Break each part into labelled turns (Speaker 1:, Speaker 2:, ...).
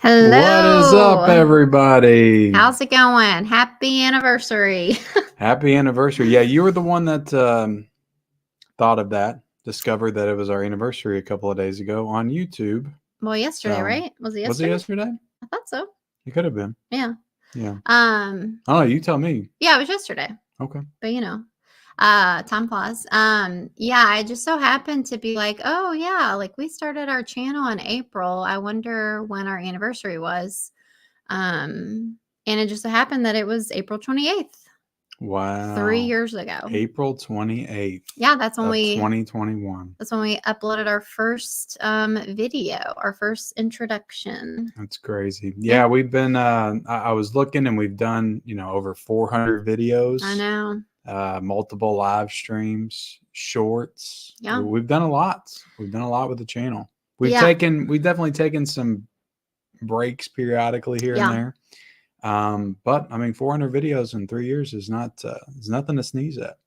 Speaker 1: What is up,
Speaker 2: Hello.
Speaker 1: everybody?
Speaker 2: How's it going? Happy anniversary.
Speaker 1: Happy anniversary. Yeah, you were the one that thought of that, discovered that it was our anniversary a couple of days ago on YouTube.
Speaker 2: Well, yesterday,
Speaker 1: So,
Speaker 2: right? Was it
Speaker 1: was it
Speaker 2: yesterday?
Speaker 1: yesterday?
Speaker 2: I thought so.
Speaker 1: It could have been.
Speaker 2: Yeah.
Speaker 1: Yeah.
Speaker 2: Um,
Speaker 1: I don't know. You tell me.
Speaker 2: yeah, it was yesterday.
Speaker 1: Okay.
Speaker 2: But time flies. Yeah, I just so happened to be like, oh yeah, like we started our channel in April. I wonder when our anniversary was. And it just so happened that it was April 28th,
Speaker 1: Wow.
Speaker 2: 3 years ago.
Speaker 1: April 28th.
Speaker 2: Yeah, that's when
Speaker 1: of
Speaker 2: we
Speaker 1: 2021.
Speaker 2: That's when we uploaded our first video, our first introduction.
Speaker 1: That's crazy. Yeah, we've been I was looking and we've done, over 400 videos.
Speaker 2: I know.
Speaker 1: Multiple live streams, shorts.
Speaker 2: Yeah.
Speaker 1: We've done a lot. We've done a lot with the channel. We've
Speaker 2: Yeah.
Speaker 1: definitely taken some breaks periodically here and there. But I mean, 400 videos in 3 years is nothing to sneeze at.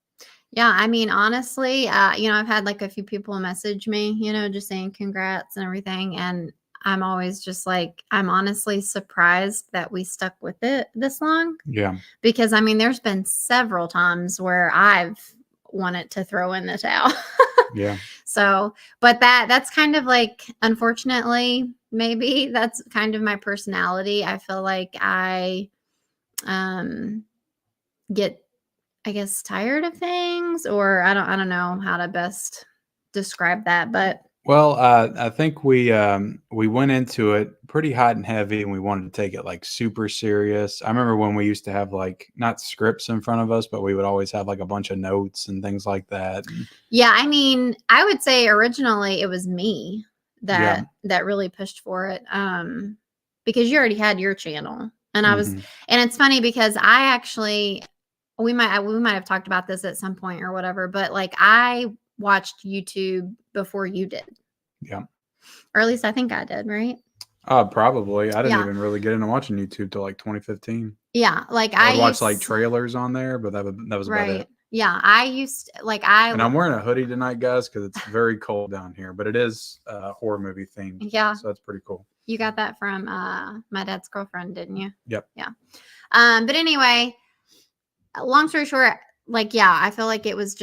Speaker 2: Yeah, I mean, honestly, I've had like a few people message me, just saying congrats and everything. And I'm always just like, I'm honestly surprised that we stuck with it this long.
Speaker 1: Yeah.
Speaker 2: Because I mean, there's been several times where I've wanted to throw in the towel.
Speaker 1: Yeah.
Speaker 2: So, but that's kind of like, unfortunately, maybe that's kind of my personality. I feel like I get, I guess, tired of things, or I don't know how to best describe that, but
Speaker 1: Well, I think we went into it pretty hot and heavy, and we wanted to take it like super serious. I remember when we used to have like not scripts in front of us, but we would always have like a bunch of notes and things like that.
Speaker 2: yeah, I mean, I would say originally it was me that really pushed for it, because you already had your channel, and I was, and it's funny because I actually, we might have talked about this at some point or whatever, but like I watched YouTube before you did.
Speaker 1: Yeah.
Speaker 2: Or at least I think I did, right?
Speaker 1: Probably. I didn't even really get into watching YouTube till like 2015.
Speaker 2: Yeah, like
Speaker 1: I would watch like trailers on there, but that was about it.
Speaker 2: Yeah, I used
Speaker 1: and I'm wearing a hoodie tonight, guys, because it's very cold down here, but it is horror movie themed.
Speaker 2: Yeah,
Speaker 1: so that's pretty cool.
Speaker 2: You got that from my dad's girlfriend, didn't you?
Speaker 1: Yep.
Speaker 2: Yeah. But anyway, long story short, like, yeah, I feel like it was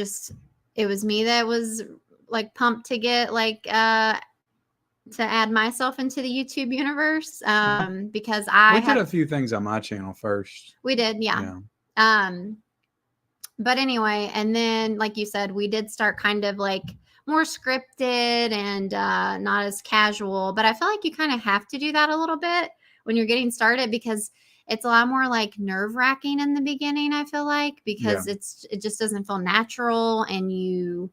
Speaker 2: me that was like pumped to get like to add myself into the YouTube universe, because we
Speaker 1: did a few things on my channel first.
Speaker 2: We did, yeah. But anyway, and then like you said, we did start kind of like more scripted and not as casual, but I feel like you kind of have to do that a little bit when you're getting started, because it's a lot more like nerve-wracking in the beginning, I feel like, because it just doesn't feel natural, and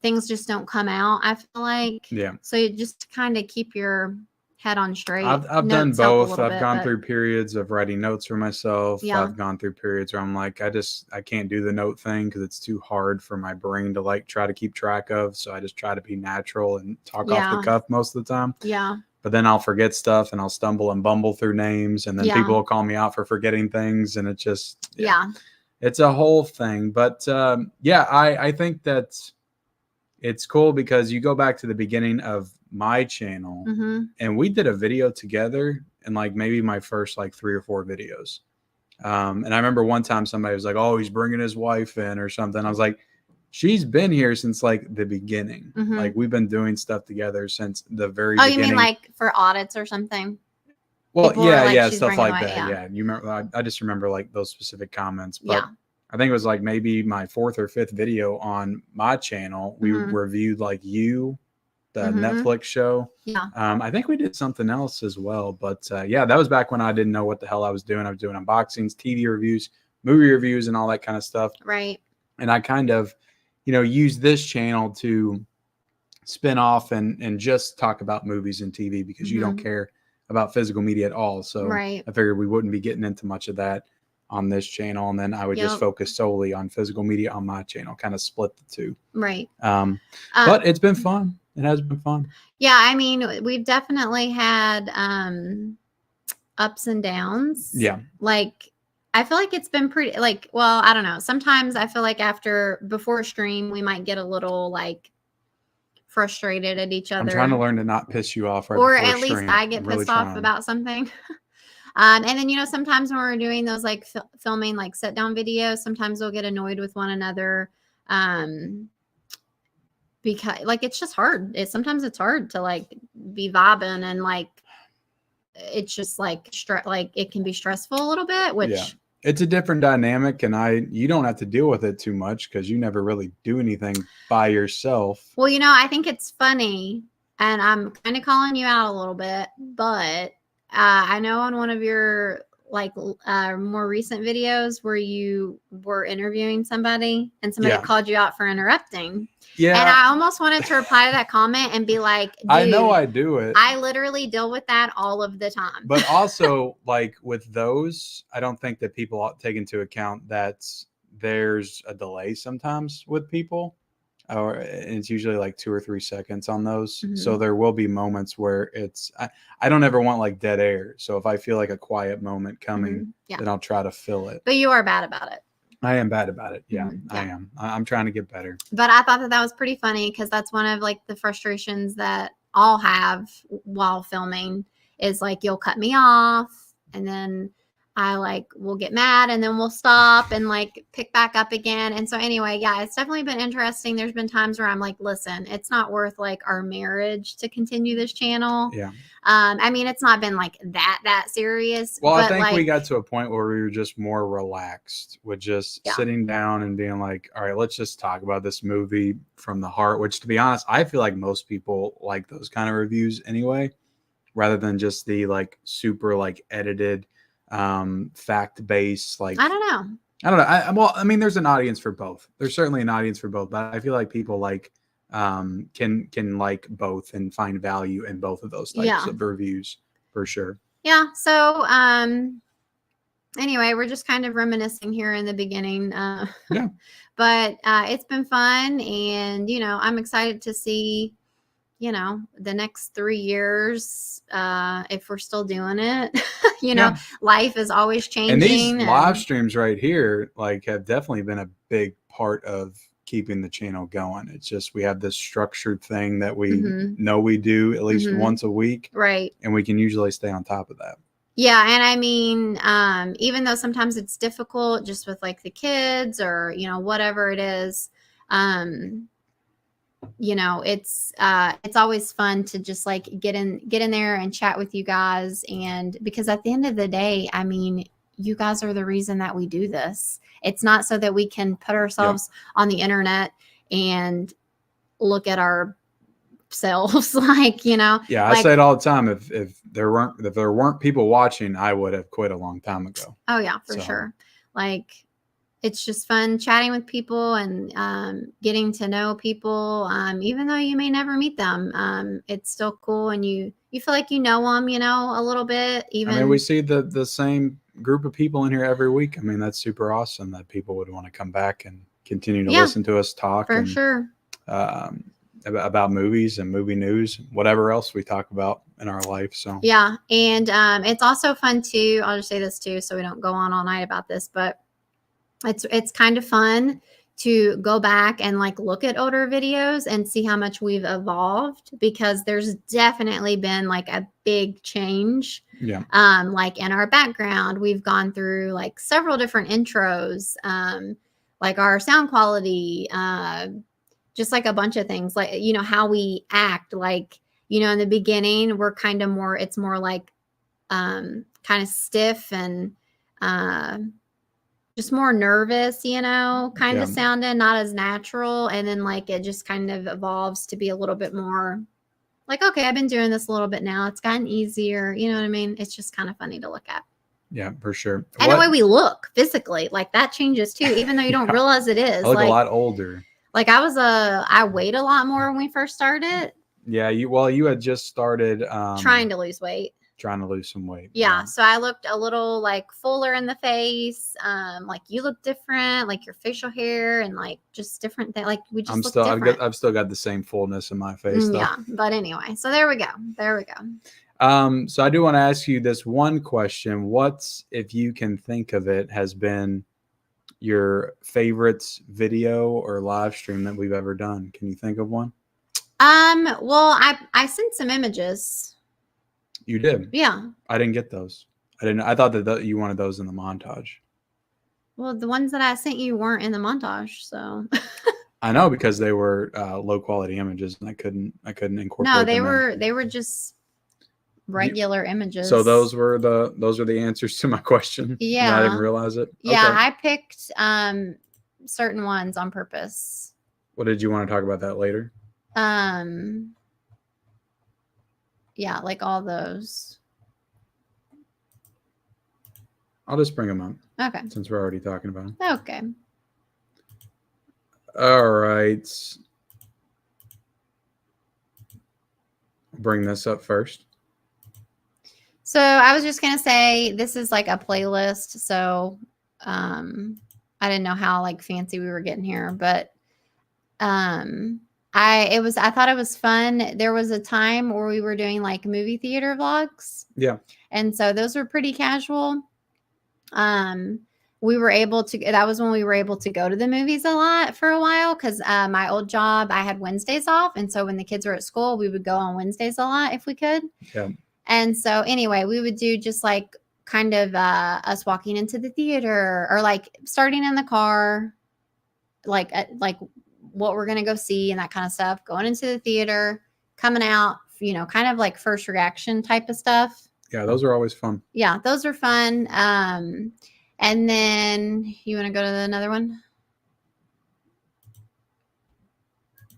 Speaker 2: things just don't come out, I feel like.
Speaker 1: Yeah.
Speaker 2: So you just kind of keep your head on straight.
Speaker 1: I've done both. I've gone through periods of writing notes for myself. Yeah. I've gone through periods where I'm like, I can't do the note thing because it's too hard for my brain to like try to keep track of. So I just try to be natural and talk off the cuff most of the time.
Speaker 2: Yeah.
Speaker 1: But then I'll forget stuff and I'll stumble and bumble through names, and then people will call me out for forgetting things, and it just it's a whole thing. But I think that it's cool because you go back to the beginning of my channel, and we did a video together in like maybe my first like 3 or 4 videos. And I remember one time somebody was like, "Oh, he's bringing his wife in or something." I was like, she's been here since like the beginning. Like we've been doing stuff together since the very beginning.
Speaker 2: You mean like for audits or something?
Speaker 1: Well, stuff like that. Yeah. You remember, I just remember like those specific comments. But I think it was like maybe my 4th or 5th video on my channel. We reviewed like the Netflix show.
Speaker 2: Yeah.
Speaker 1: I think we did something else as well. But that was back when I didn't know what the hell I was doing. I was doing unboxings, TV reviews, movie reviews, and all that kind of stuff.
Speaker 2: Right.
Speaker 1: And I kind of, use this channel to spin off and just talk about movies and TV, because you don't care about physical media at all. So I figured we wouldn't be getting into much of that on this channel, and then I would just focus solely on physical media on my channel, kind of split the two.
Speaker 2: Right.
Speaker 1: But it's been fun. It has been fun.
Speaker 2: Yeah, I mean, we've definitely had ups and downs.
Speaker 1: Yeah.
Speaker 2: Like, I feel like it's been pretty, like, well, I don't know. Sometimes I feel like before a stream, we might get a little like frustrated at each other.
Speaker 1: I'm trying to learn to not piss you off,
Speaker 2: or at least I get pissed off about something. And then, you know, sometimes when we're doing those like filming like sit down videos, sometimes we'll get annoyed with one another. Because like it's just hard. Sometimes it's hard to like be vibing, and like it's just like like it can be stressful a little bit, which
Speaker 1: it's a different dynamic, and you don't have to deal with it too much because you never really do anything by yourself.
Speaker 2: Well, you know, I think it's funny, and I'm kind of calling you out a little bit, but I know on one of your like more recent videos where you were interviewing somebody and somebody called you out for interrupting. Yeah. And I almost wanted to reply to that comment and be like, dude,
Speaker 1: I know I do it.
Speaker 2: I literally deal with that all of the time.
Speaker 1: But also, like with those, I don't think that people take into account that there's a delay sometimes with people. Or it's usually like 2 or 3 seconds on those. Mm-hmm. So there will be moments where I don't ever want like dead air. So if I feel like a quiet moment coming, then I'll try to fill it.
Speaker 2: But you are bad about it.
Speaker 1: I am bad about it. Yeah, I am. I'm trying to get better.
Speaker 2: But I thought that was pretty funny because that's one of like the frustrations that I'll have while filming is like, you'll cut me off and then I like will get mad and then we'll stop and like pick back up again. And so anyway, yeah, it's definitely been interesting. There's been times where I'm like, listen, it's not worth like our marriage to continue this channel.
Speaker 1: Yeah.
Speaker 2: I mean, it's not been like that serious.
Speaker 1: Well, but I think like, we got to a point where we were just more relaxed with just sitting down and being like, all right, let's just talk about this movie from the heart, which to be honest, I feel like most people like those kind of reviews anyway, rather than just the like super like edited fact-based, like I don't know. I mean, there's an audience for both. There's certainly an audience for both, but I feel like people like can like both and find value in both of those types of reviews for sure.
Speaker 2: Yeah. So anyway, we're just kind of reminiscing here in the beginning. But it's been fun, and you know, I'm excited to see, you know, the next 3 years, if we're still doing it. You know, life is always changing.
Speaker 1: And these live streams right here, like, have definitely been a big part of keeping the channel going. It's just we have this structured thing that we know we do at least once a week.
Speaker 2: Right.
Speaker 1: And we can usually stay on top of that.
Speaker 2: Yeah. And I mean, even though sometimes it's difficult just with like the kids or, you know, whatever it is, you know, it's always fun to just like get in there and chat with you guys. And because at the end of the day, I mean, you guys are the reason that we do this. It's not so that we can put ourselves on the internet and look at ourselves like, you know.
Speaker 1: Yeah, I say it all the time. If there weren't people watching, I would have quit a long time ago.
Speaker 2: Oh yeah, for sure. Like, it's just fun chatting with people and getting to know people. Even though you may never meet them, it's still cool, and you feel like you know them, you know, a little bit. Even
Speaker 1: I mean, we see the same group of people in here every week. I mean, that's super awesome that people would want to come back and continue to listen to us talk.
Speaker 2: For sure.
Speaker 1: About movies and movie news, whatever else we talk about in our life. So
Speaker 2: yeah, and it's also fun too. I'll just say this too, so we don't go on all night about this, but it's kind of fun to go back and like look at older videos and see how much we've evolved, because there's definitely been like a big change.
Speaker 1: Yeah.
Speaker 2: Like in our background, we've gone through like several different intros, like our sound quality, just like a bunch of things, like, you know, how we act, like, you know, in the beginning, we're kind of more, it's more like kind of stiff and just more nervous, you know, kind of sounding, not as natural. And then like it just kind of evolves to be a little bit more like, okay, I've been doing this a little bit now. It's gotten easier. You know what I mean? It's just kind of funny to look at.
Speaker 1: Yeah, for sure.
Speaker 2: And the way we look physically, like that changes too, even though you don't realize it is.
Speaker 1: I look
Speaker 2: like,
Speaker 1: a lot older.
Speaker 2: Like I weighed a lot more when we first started.
Speaker 1: Yeah, you had just started
Speaker 2: trying to lose weight.
Speaker 1: Trying to lose some weight.
Speaker 2: Yeah, so I looked a little like fuller in the face. Like you look different, like your facial hair and like just different things. Like we just different.
Speaker 1: I've still got the same fullness in my face though.
Speaker 2: Yeah, but anyway, so there we go.
Speaker 1: So I do want to ask you this one question. What, if you can think of it, has been your favorite video or live stream that we've ever done? Can you think of one?
Speaker 2: Well, I sent some images.
Speaker 1: You did?
Speaker 2: Yeah.
Speaker 1: I didn't get those. I thought that you wanted those in the montage.
Speaker 2: Well, the ones that I sent you weren't in the montage, so.
Speaker 1: I know, because they were low quality images, and I couldn't incorporate.
Speaker 2: No,
Speaker 1: they
Speaker 2: were just regular images.
Speaker 1: So those are the answers to my question.
Speaker 2: Yeah,
Speaker 1: I didn't realize it.
Speaker 2: Yeah,
Speaker 1: okay.
Speaker 2: I picked certain ones on purpose.
Speaker 1: Well, did you want to talk about that later?
Speaker 2: Yeah, like all those.
Speaker 1: I'll just bring them up.
Speaker 2: Okay.
Speaker 1: Since we're already talking about them.
Speaker 2: Okay.
Speaker 1: All right. Bring this up first.
Speaker 2: So I was just gonna say this is like a playlist. So I didn't know how like fancy we were getting here, but I thought it was fun. There was a time where we were doing like movie theater vlogs.
Speaker 1: Yeah.
Speaker 2: And so those were pretty casual. We were able to, that was when we were able to go to the movies a lot for a while, because my old job, I had Wednesdays off. And so when the kids were at school, we would go on Wednesdays a lot if we could.
Speaker 1: Yeah.
Speaker 2: And so anyway, we would do just like kind of us walking into the theater, or like starting in the car, like what we're going to go see and that kind of stuff, going into the theater, coming out, kind of like first reaction type of stuff.
Speaker 1: Yeah, those are always fun.
Speaker 2: Yeah, those are fun. And then you want to go to another one?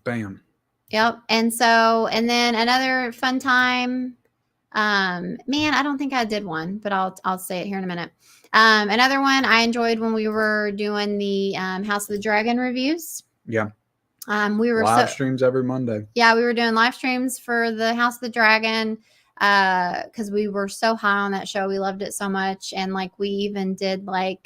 Speaker 1: Bam.
Speaker 2: Yep. And then another fun time. Man, I don't think I did one, but I'll say it here in a minute. Another one I enjoyed when we were doing the House of the Dragon reviews.
Speaker 1: Yeah.
Speaker 2: We were
Speaker 1: live streams every Monday.
Speaker 2: Yeah, we were doing live streams for the House of the Dragon. Because we were so high on that show. We loved it so much. And like we even did like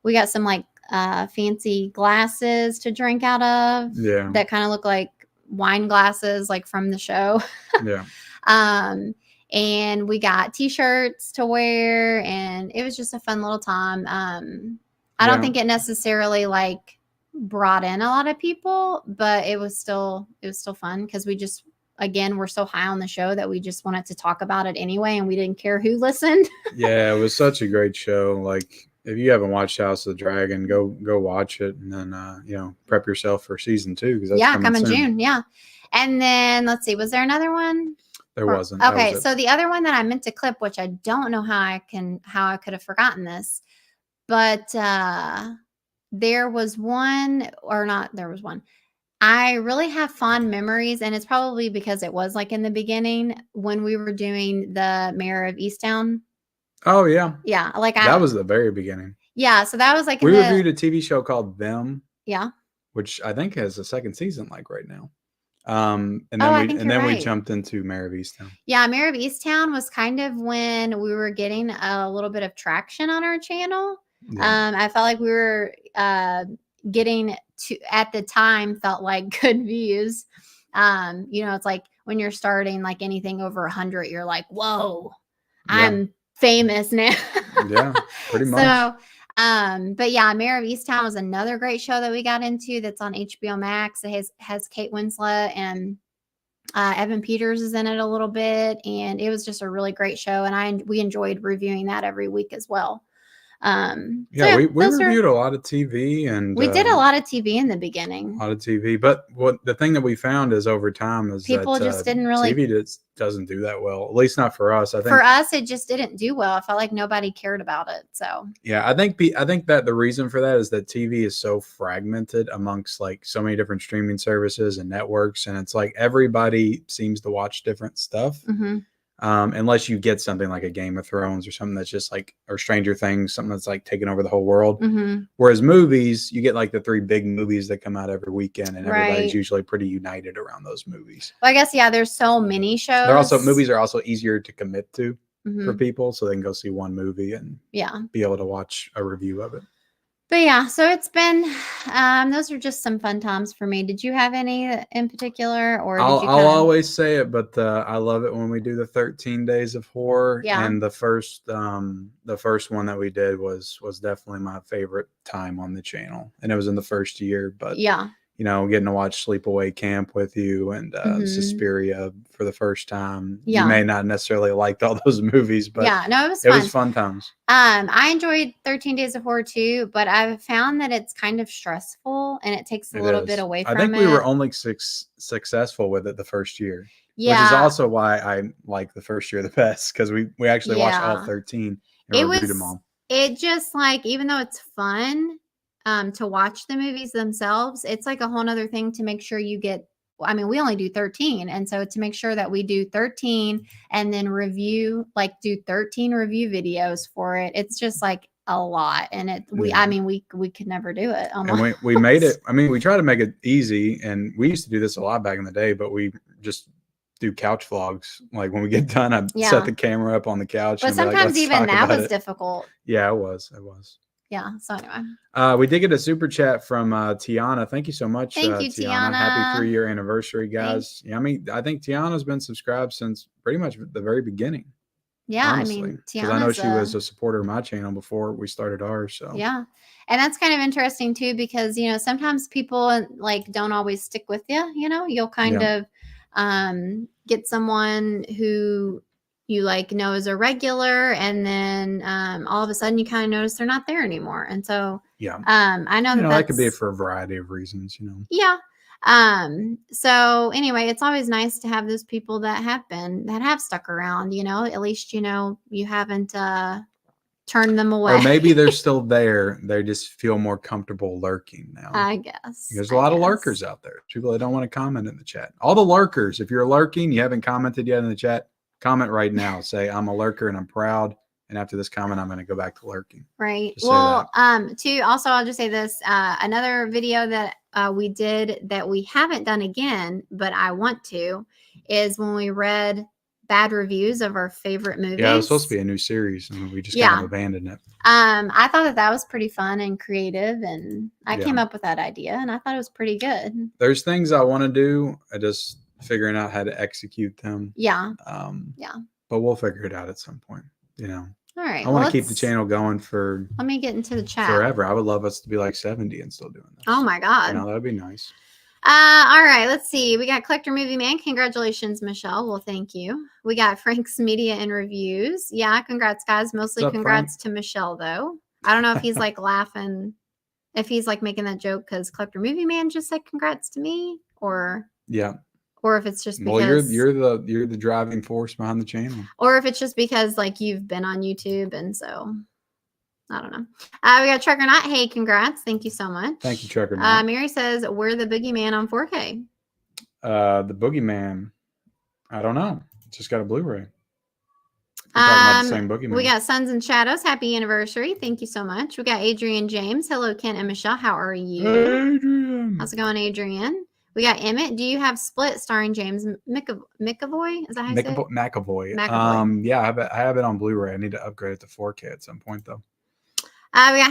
Speaker 2: we got some like fancy glasses to drink out of.
Speaker 1: Yeah.
Speaker 2: That kind of look like wine glasses, like from the show.
Speaker 1: Yeah.
Speaker 2: And we got t-shirts to wear, and it was just a fun little time. I don't think it necessarily like brought in a lot of people, but it was still fun, because we just, again, we're so high on the show that we just wanted to talk about it anyway, and we didn't care who listened.
Speaker 1: Yeah, it was such a great show. Like, if you haven't watched House of the Dragon, go watch it, and then prep yourself for season 2, because that's coming soon.
Speaker 2: June. Yeah, and then let's see, was there another one?
Speaker 1: There wasn't.
Speaker 2: Okay, so the other one that I meant to clip, which I don't know how I could have forgotten this, but there was one. I really have fond memories, and it's probably because it was like in the beginning when we were doing the Mayor of Easttown.
Speaker 1: Oh yeah.
Speaker 2: Yeah,
Speaker 1: that was the very beginning.
Speaker 2: Yeah, so that was like
Speaker 1: we reviewed a TV show called Them.
Speaker 2: Yeah.
Speaker 1: Which I think has a second season like right now. And then we jumped into Mayor of Easttown.
Speaker 2: Yeah, Mayor of Easttown was kind of when we were getting a little bit of traction on our channel. Yeah. I felt like we were getting to, at the time, felt like good views. It's like when you're starting like anything over 100, you're like, whoa, yeah. I'm famous now.
Speaker 1: Yeah, pretty much.
Speaker 2: So, but yeah, Mayor of Easttown was another great show that we got into that's on HBO Max. It has Kate Winslet, and Evan Peters is in it a little bit, and it was just a really great show, and we enjoyed reviewing that every week as well.
Speaker 1: We reviewed a lot of TV, and
Speaker 2: we did a lot of TV in the beginning.
Speaker 1: A lot of TV, but the thing that we found is over time is
Speaker 2: people
Speaker 1: that,
Speaker 2: just didn't really.
Speaker 1: TV doesn't do that well. At least not for us. I think
Speaker 2: for us it just didn't do well. I felt like nobody cared about it. So
Speaker 1: yeah, I think that the reason for that is that TV is so fragmented amongst like so many different streaming services and networks, and it's like everybody seems to watch different stuff. Mm-hmm. Unless you get something like a Game of Thrones or something that's just like, or Stranger Things, something that's like taking over the whole world. Mm-hmm. Whereas movies, you get like the 3 big movies that come out every weekend, and everybody's usually pretty united around those movies.
Speaker 2: Well, I guess, yeah, there's so many shows.
Speaker 1: Movies are also easier to commit to for people, so they can go see one movie and be able to watch a review of it.
Speaker 2: But yeah, so it's been, those are just some fun times for me. Did you have any in particular, or
Speaker 1: I'll always say it, but I love it when we do the 13 Days of Horror. Yeah. And the first one that we did was definitely my favorite time on the channel, and it was in the first year. But yeah, getting to watch Sleepaway Camp with you and Suspiria for the first time. You may not necessarily liked all those movies, but
Speaker 2: no, it was
Speaker 1: fun times.
Speaker 2: I enjoyed 13 Days of Horror too, but I've found that it's kind of stressful and it takes a little bit away from it.
Speaker 1: I think we were only successful with it the first year. Which is also why I like the first year the best, because we actually watched all 13 and reviewed them all.
Speaker 2: It just like, even though it's fun to watch the movies themselves, it's like a whole nother thing to make sure you get, I mean, we only do 13. And so to make sure that we do 13 and then do 13 review videos for it, it's just like a lot. And we could never do it. Almost.
Speaker 1: And we made it. I mean, we try to make it easy, and we used to do this a lot back in the day, but we just do couch vlogs. Like when we get done, I set the camera up on the couch.
Speaker 2: But sometimes even that was difficult.
Speaker 1: Yeah, it was.
Speaker 2: Yeah. So anyway,
Speaker 1: we did get a super chat from Tiana. Thank you so much.
Speaker 2: Thank you, Tiana.
Speaker 1: Happy 3-year anniversary, guys. Yeah, I mean, I think Tiana's been subscribed since pretty much the very beginning.
Speaker 2: Yeah,
Speaker 1: honestly.
Speaker 2: I mean,
Speaker 1: because I know she was a supporter of my channel before we started ours. So
Speaker 2: yeah, and that's kind of interesting too, because sometimes people like don't always stick with you. You'll kind of get someone who you know is a regular, and then all of a sudden you kind of notice they're not there anymore. And so I know that
Speaker 1: could be for a variety of reasons.
Speaker 2: Yeah. So anyway, it's always nice to have those people that have stuck around. At least you haven't turned them away.
Speaker 1: Or maybe they're still there. They just feel more comfortable lurking now.
Speaker 2: I guess.
Speaker 1: There's a lot of lurkers out there. People that don't want to comment in the chat. All the lurkers, if you're lurking, you haven't commented yet in the chat, comment right now. Say, I'm a lurker and I'm proud. And after this comment, I'm going to go back to lurking.
Speaker 2: Right. Well, also, I'll just say this. Another video that we did that we haven't done again, but I want to, is when we read bad reviews of our favorite movies.
Speaker 1: Yeah, it was supposed to be a new series, and we just kind of abandoned it.
Speaker 2: I thought that was pretty fun and creative, and I came up with that idea, and I thought it was pretty good.
Speaker 1: There's things I want to do. I just figuring out how to execute them.
Speaker 2: Yeah.
Speaker 1: But we'll figure it out at some point.
Speaker 2: All right.
Speaker 1: I want to keep the channel going for.
Speaker 2: Let me get into the chat.
Speaker 1: Forever. I would love us to be like 70 and still doing this.
Speaker 2: Oh my God.
Speaker 1: That would be nice.
Speaker 2: All right. Let's see. We got Collector Movie Man. Congratulations, Michelle. Well, thank you. We got Frank's Media and Reviews. Yeah. Congrats, guys. Mostly congrats to Michelle, though. I don't know if he's like laughing, if he's like making that joke because Collector Movie Man just said congrats to me, or.
Speaker 1: Yeah.
Speaker 2: Or if it's just because
Speaker 1: you're the driving force behind the channel.
Speaker 2: Or if it's just because like you've been on YouTube, and so I don't know. We got Trucker Not. Hey, congrats. Thank you so much.
Speaker 1: Thank you, Trucker Not.
Speaker 2: Mary says, we're the Boogeyman on 4K.
Speaker 1: The Boogeyman. I don't know. Just got a Blu-ray. About the same Boogeyman.
Speaker 2: We got Suns and Shadows. Happy anniversary. Thank you so much. We got Adrian James. Hello, Ken and Michelle. How are you?
Speaker 1: Hey, Adrian.
Speaker 2: How's it going, Adrian? We got Emmett. Do you have Split starring James McAvoy? Is that how you say it?
Speaker 1: McAvoy. Yeah, I have it on Blu-ray. I need to upgrade it to 4K at some point, though.
Speaker 2: We got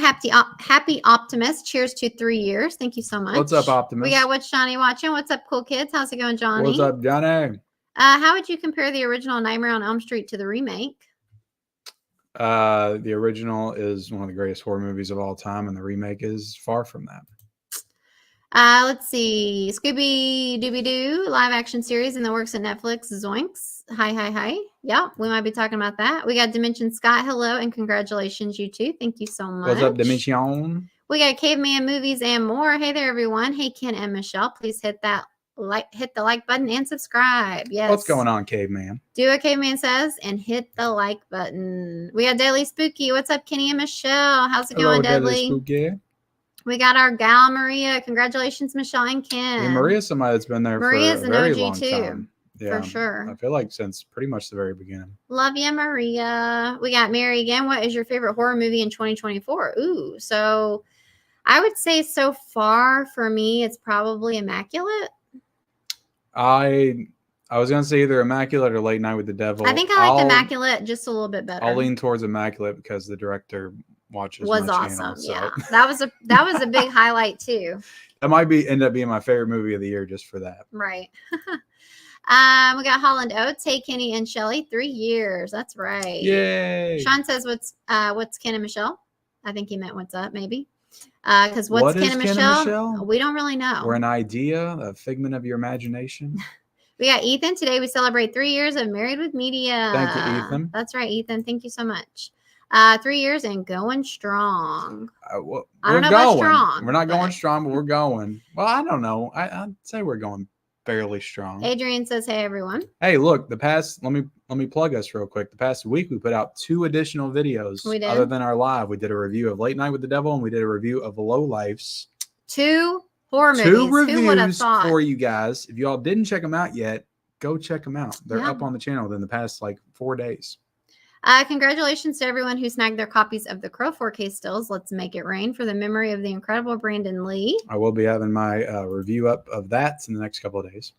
Speaker 2: Happy Optimist. Cheers to 3 years. Thank you so much.
Speaker 1: What's up, Optimist?
Speaker 2: We got What's Johnny watching? What's up, cool kids? How's it going, Johnny?
Speaker 1: What's up, Johnny?
Speaker 2: How would you compare the original Nightmare on Elm Street to the remake?
Speaker 1: The original is one of the greatest horror movies of all time, and the remake is far from that.
Speaker 2: Let's see. Scooby Dooby Doo live action series in the works at Netflix. Zoinks. Hi. Yeah, we might be talking about that. We got Dimension Scott. Hello and congratulations, you two. Thank you so much.
Speaker 1: What's up, Dimension?
Speaker 2: We got Caveman Movies and more. Hey there, everyone. Hey, Ken and Michelle. Please hit the like button and subscribe. Yes.
Speaker 1: What's going on, Caveman?
Speaker 2: Do what Caveman says and hit the like button. We got Deadly Spooky. What's up, Kenny and Michelle? How's it going, Deadly Spooky? We got our gal Maria. Congratulations, Michelle and Ken.
Speaker 1: Yeah, Maria's somebody that's been there
Speaker 2: Maria's
Speaker 1: for a very
Speaker 2: an OG
Speaker 1: long
Speaker 2: too,
Speaker 1: time. Yeah,
Speaker 2: for sure.
Speaker 1: I feel like since pretty much the very beginning.
Speaker 2: Love you, Maria. We got Mary again. What is your favorite horror movie in 2024? Ooh, so I would say so far for me, it's probably Immaculate.
Speaker 1: I was gonna say either Immaculate or Late Night with the Devil.
Speaker 2: I think I like Immaculate just a little bit better.
Speaker 1: I'll lean towards Immaculate because the director watches
Speaker 2: was
Speaker 1: my
Speaker 2: awesome.
Speaker 1: channel, so.
Speaker 2: Yeah, that was a big highlight too.
Speaker 1: That might end up being my favorite movie of the year just for that.
Speaker 2: Right. We got Holland Oates. Hey, Kenny and Shelly. 3 years. That's right.
Speaker 1: Yay.
Speaker 2: Sean says, what's Ken and Michelle? I think he meant what's up, maybe. Because what's Ken and Michelle?
Speaker 1: Michelle?
Speaker 2: We don't really know.
Speaker 1: We're an idea, a figment of your imagination.
Speaker 2: We got Ethan. Today we celebrate 3 years of Married with Media.
Speaker 1: Thank you, Ethan.
Speaker 2: That's right, Ethan. Thank you so much. 3 years and going strong.
Speaker 1: Well,
Speaker 2: I don't know about strong.
Speaker 1: We're not going strong, but we're going. Well, I don't know. I'd say we're going fairly strong.
Speaker 2: Adrian says, "Hey everyone."
Speaker 1: Hey, look, let me plug us real quick. The past week we put out 2 additional videos.
Speaker 2: We did.
Speaker 1: Other than our live. We did a review of Late Night with the Devil and we did a review of Low Lifes.
Speaker 2: 2 horror movies.
Speaker 1: 2 reviews for you guys. If y'all didn't check them out yet, go check them out. They're up on the channel within the past 4 days.
Speaker 2: Congratulations to everyone who snagged their copies of the Crow 4K stills. Let's Make It Rain for the memory of the incredible Brandon Lee.
Speaker 1: I will be having my review up of that in the next couple of days.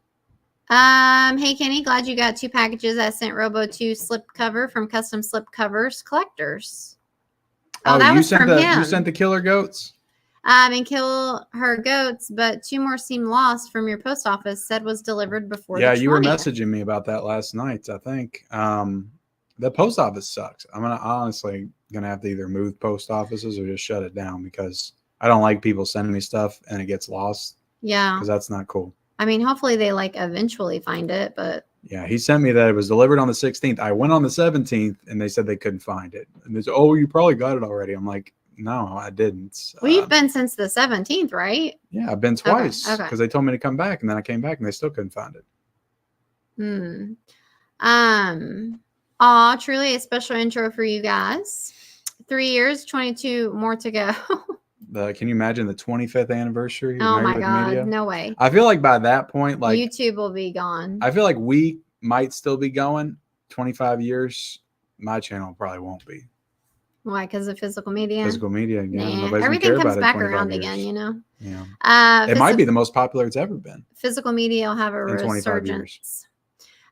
Speaker 2: Hey Kenny, glad you got 2 packages. I sent Robo 2 slip cover from Custom Slip Covers Collectors. Oh, that was from him.
Speaker 1: You sent the killer goats?
Speaker 2: And kill her goats, but 2 more seem lost from your post office. Said was delivered before.
Speaker 1: Yeah, you were messaging me about that last night. I think the post office sucks. I'm honestly gonna have to either move post offices or just shut it down because I don't like people sending me stuff and it gets lost.
Speaker 2: Yeah,
Speaker 1: because that's not cool.
Speaker 2: I mean, hopefully they eventually find it, but
Speaker 1: yeah, he sent me that it was delivered on the 16th. I went on the 17th and they said they couldn't find it. And they said, "Oh, you probably got it already." I'm like, "No, I didn't."
Speaker 2: Well, you've been since the 17th, right?
Speaker 1: Yeah, I've been twice because they told me to come back, and then I came back and they still couldn't find it.
Speaker 2: Truly a special intro for you guys. 3 years, 22 more to go.
Speaker 1: Can you imagine the 25th anniversary?
Speaker 2: Oh my God, media? No way.
Speaker 1: I feel like by that point,
Speaker 2: YouTube will be gone.
Speaker 1: I feel like we might still be going 25 years. My channel probably won't be.
Speaker 2: Why? Because of physical media?
Speaker 1: Physical media again.
Speaker 2: Nah. Everything comes back around again, you know?
Speaker 1: Yeah. It might be the most popular it's ever been.
Speaker 2: Physical media will have a resurgence.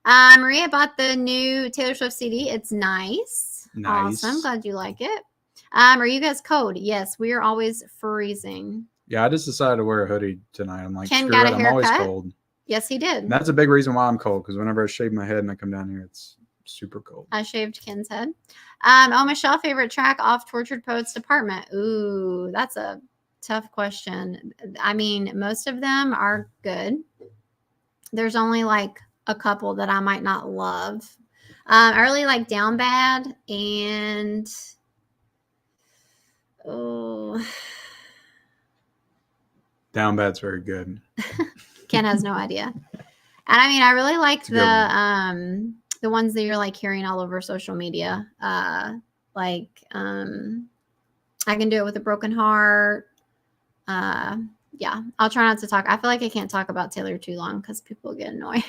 Speaker 2: Maria bought the new Taylor Swift CD. It's nice. Awesome. Glad you like it. Are you guys cold? Yes, we are always freezing.
Speaker 1: Yeah, I just decided to wear a hoodie tonight. I'm like,
Speaker 2: Ken
Speaker 1: screw
Speaker 2: got
Speaker 1: it.
Speaker 2: A
Speaker 1: I'm always cold.
Speaker 2: Yes, he did.
Speaker 1: And that's a big reason why I'm cold, because whenever I shave my head and I come down here, it's super cold.
Speaker 2: I shaved Ken's head. Michelle, favorite track off Tortured Poets Department? Ooh, that's a tough question. I mean, most of them are good. There's only a couple that I might not love. I really like Down Bad and
Speaker 1: Down Bad's very good.
Speaker 2: Ken has no idea. And I mean, I really like the ones that you're hearing all over social media. I Can Do It With a Broken Heart. Yeah, I'll try not to talk. I feel like I can't talk about Taylor too long because people get annoyed.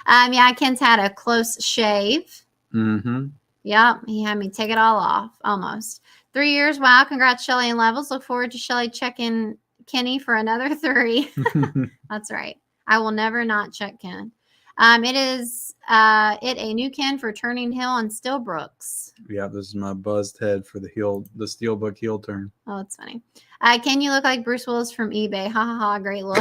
Speaker 2: Yeah, Ken's had a close shave.
Speaker 1: Mm-hmm.
Speaker 2: Yep, he had me take it all off almost. 3 years. Wow, congrats, Shelly and Levels. Look forward to Shelly checking Kenny for another 3. That's right. I will never not check Ken. It is a new Ken for Turning Hill on Stillbrooks.
Speaker 1: Yeah, this is my buzzed head for the Steelbook heel turn.
Speaker 2: Oh, that's funny. Ken, you look like Bruce Willis from eBay. Ha ha ha! Great look.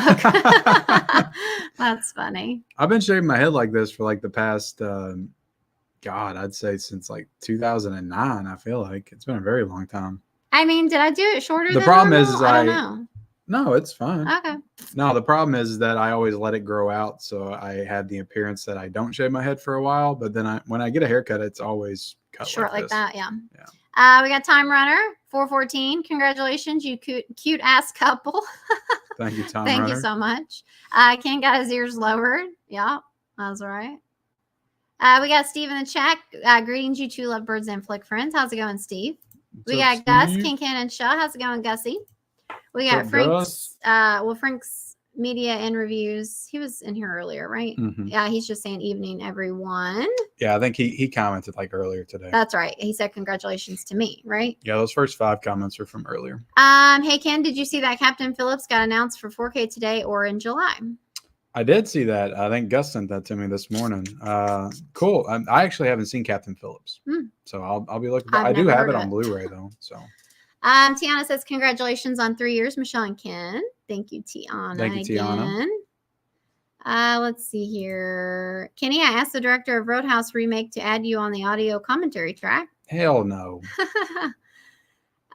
Speaker 2: That's funny.
Speaker 1: I've been shaving my head like this for the past, I'd say since 2009. I feel like it's been a very long time.
Speaker 2: I mean, did I do it shorter?
Speaker 1: The problem is
Speaker 2: I don't know.
Speaker 1: No, it's fine.
Speaker 2: Okay.
Speaker 1: No, the problem is that I always let it grow out, so I had the appearance that I don't shave my head for a while. But then when I get a haircut, it's always cut
Speaker 2: short like that. Yeah.
Speaker 1: Yeah.
Speaker 2: We got Time Runner 414. Congratulations, you cute ass couple.
Speaker 1: Thank you, Time
Speaker 2: Thank
Speaker 1: Runner.
Speaker 2: you so much. Ken got his ears lowered. Yeah, that's right. We got Steve in the chat. Greetings, you two lovebirds and flick friends. How's it going, Steve? We got Gus, King Ken, and Shell. How's it going, Gussie? We got Frank's, Frank's media and reviews. He was in here earlier, right?
Speaker 1: Mm-hmm.
Speaker 2: Yeah, he's just saying evening, everyone.
Speaker 1: Yeah, I think he commented earlier today.
Speaker 2: That's right. He said congratulations to me, right?
Speaker 1: Yeah, those first 5 comments are from earlier.
Speaker 2: Hey, Ken, did you see that Captain Phillips got announced for 4K today or in July?
Speaker 1: I did see that. I think Gus sent that to me this morning. Cool. I actually haven't seen Captain Phillips, so I'll be looking. I do have it on Blu-ray though. So.
Speaker 2: Tiana says congratulations on 3 years, Michelle and Ken. Thank you, Tiana.
Speaker 1: Thank you, Tiana.
Speaker 2: Let's see here. Kenny, I asked the director of Roadhouse remake to add you on the audio commentary track.
Speaker 1: Hell no.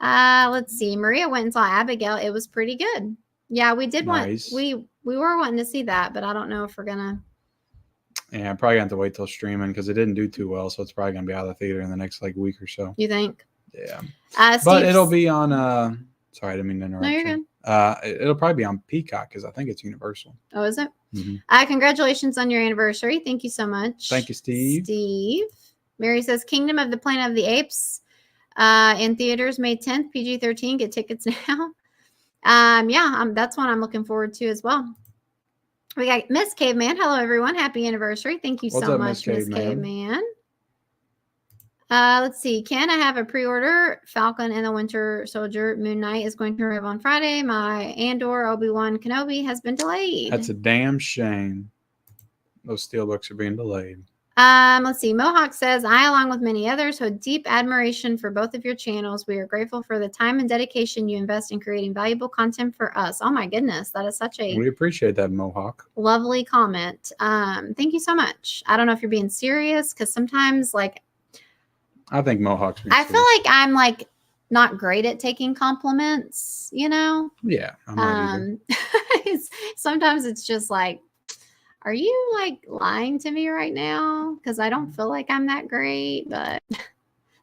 Speaker 2: Let's see. Maria went and saw Abigail. It was pretty good. Yeah, we did
Speaker 1: nice.
Speaker 2: we were wanting to see that, but I don't know if we're gonna.
Speaker 1: Yeah, I'm probably going to have to wait till streaming because it didn't do too well. So it's probably going to be out of the theater in the next like week or so.
Speaker 2: You think?
Speaker 1: Yeah.
Speaker 2: But
Speaker 1: Steve's... it'll be on, sorry, I didn't mean to interrupt.
Speaker 2: No, you're good.
Speaker 1: It'll probably be on Peacock because I think it's Universal.
Speaker 2: Oh, is it?
Speaker 1: Mm-hmm.
Speaker 2: Congratulations on your anniversary. Thank you so much.
Speaker 1: Thank you, Steve.
Speaker 2: Mary says Kingdom of the Planet of the Apes in theaters May 10th, PG-13. Get tickets now. That's one I'm looking forward to as well. We got Miss Caveman. Hello, everyone. Happy anniversary. Thank you so much, Miss Caveman. Let's see. Can I have a pre-order? Falcon and the Winter Soldier Moon Knight is going to arrive on Friday. My Andor Obi-Wan Kenobi has been delayed.
Speaker 1: That's a damn shame. Those steelbooks are being delayed.
Speaker 2: Let's see. Mohawk says, I, along with many others, hold deep admiration for both of your channels. We are grateful for the time and dedication you invest in creating valuable content for us. Oh my goodness. That is such a...
Speaker 1: We appreciate that, Mohawk.
Speaker 2: Lovely comment. Thank you so much. I don't know if you're being serious because sometimes like...
Speaker 1: I think Mohawk's being serious.
Speaker 2: feel like I'm like not great at taking compliments, you know?
Speaker 1: Yeah. I'm not either.
Speaker 2: Sometimes it's just like, are you like lying to me right now? Because I don't feel like I'm that great, but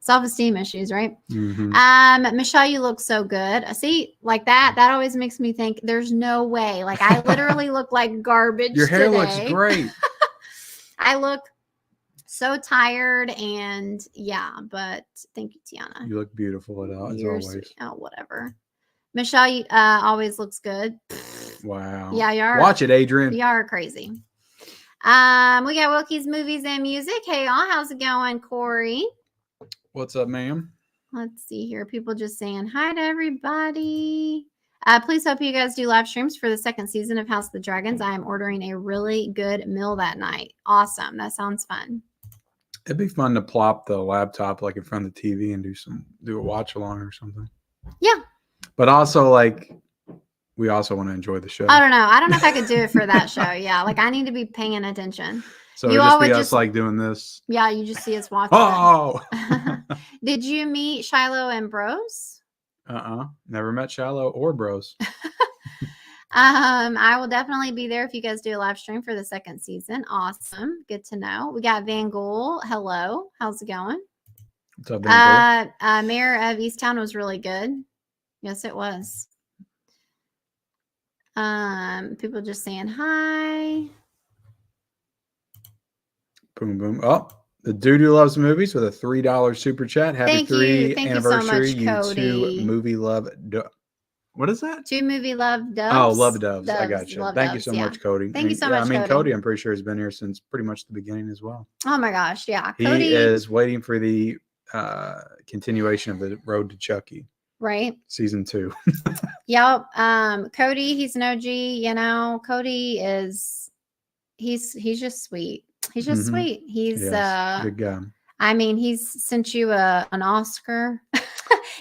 Speaker 2: self-esteem issues, right?
Speaker 1: Mm-hmm.
Speaker 2: Michelle, you look so good. See, like that always makes me think there's no way. Like I literally look like garbage.
Speaker 1: Your hair looks great.
Speaker 2: I look so tired and yeah, but thank you, Tiana.
Speaker 1: You look beautiful as always.
Speaker 2: Sweet. Oh, whatever. Michelle, you, always looks good.
Speaker 1: Wow.
Speaker 2: Yeah, you are.
Speaker 1: Watch it, Adrian.
Speaker 2: You are crazy. We got Wilkie's Movies and Music. Hey, y'all. How's it going, Corey?
Speaker 1: What's up, ma'am?
Speaker 2: Let's see here. People just saying hi to everybody. Please hope you guys do live streams for the second season of House of the Dragons. I am ordering a really good meal that night. Awesome. That sounds fun.
Speaker 1: It'd be fun to plop the laptop like in front of the TV and do a watch along or something.
Speaker 2: Yeah.
Speaker 1: But also like we also want to enjoy the show.
Speaker 2: I don't know. I don't know if I could do it for that show. Yeah. Like I need to be paying attention.
Speaker 1: So you all would just us like doing this.
Speaker 2: Yeah. You just see us watching.
Speaker 1: Oh,
Speaker 2: Did you meet Shiloh and Bros?
Speaker 1: Never met Shiloh or Bros.
Speaker 2: I will definitely be there if you guys do a live stream for the second season. Awesome. Good to know. We got Van Gool. Hello. How's it going?
Speaker 1: What's up, Van Gool?
Speaker 2: Mayor of Easttown was really good. Yes, it was. People just saying hi.
Speaker 1: Boom, boom. Oh, the dude who loves movies with a $3 super chat. Happy Thank anniversary,
Speaker 2: you so much, Cody.
Speaker 1: Two movie love. What is that?
Speaker 2: Two movie love doves.
Speaker 1: Oh, love doves. I got you. Thank you so much, Cody.
Speaker 2: Thank you so much.
Speaker 1: Cody, I'm pretty sure has been here since pretty much the beginning as well.
Speaker 2: Oh my gosh, yeah.
Speaker 1: Cody he is waiting for the continuation of the Road to Chucky.
Speaker 2: Right.
Speaker 1: Season 2.
Speaker 2: Yep. Cody, he's an OG. You know, Cody is he's just sweet. He's just sweet. He's
Speaker 1: good guy.
Speaker 2: I mean, he's sent you an Oscar.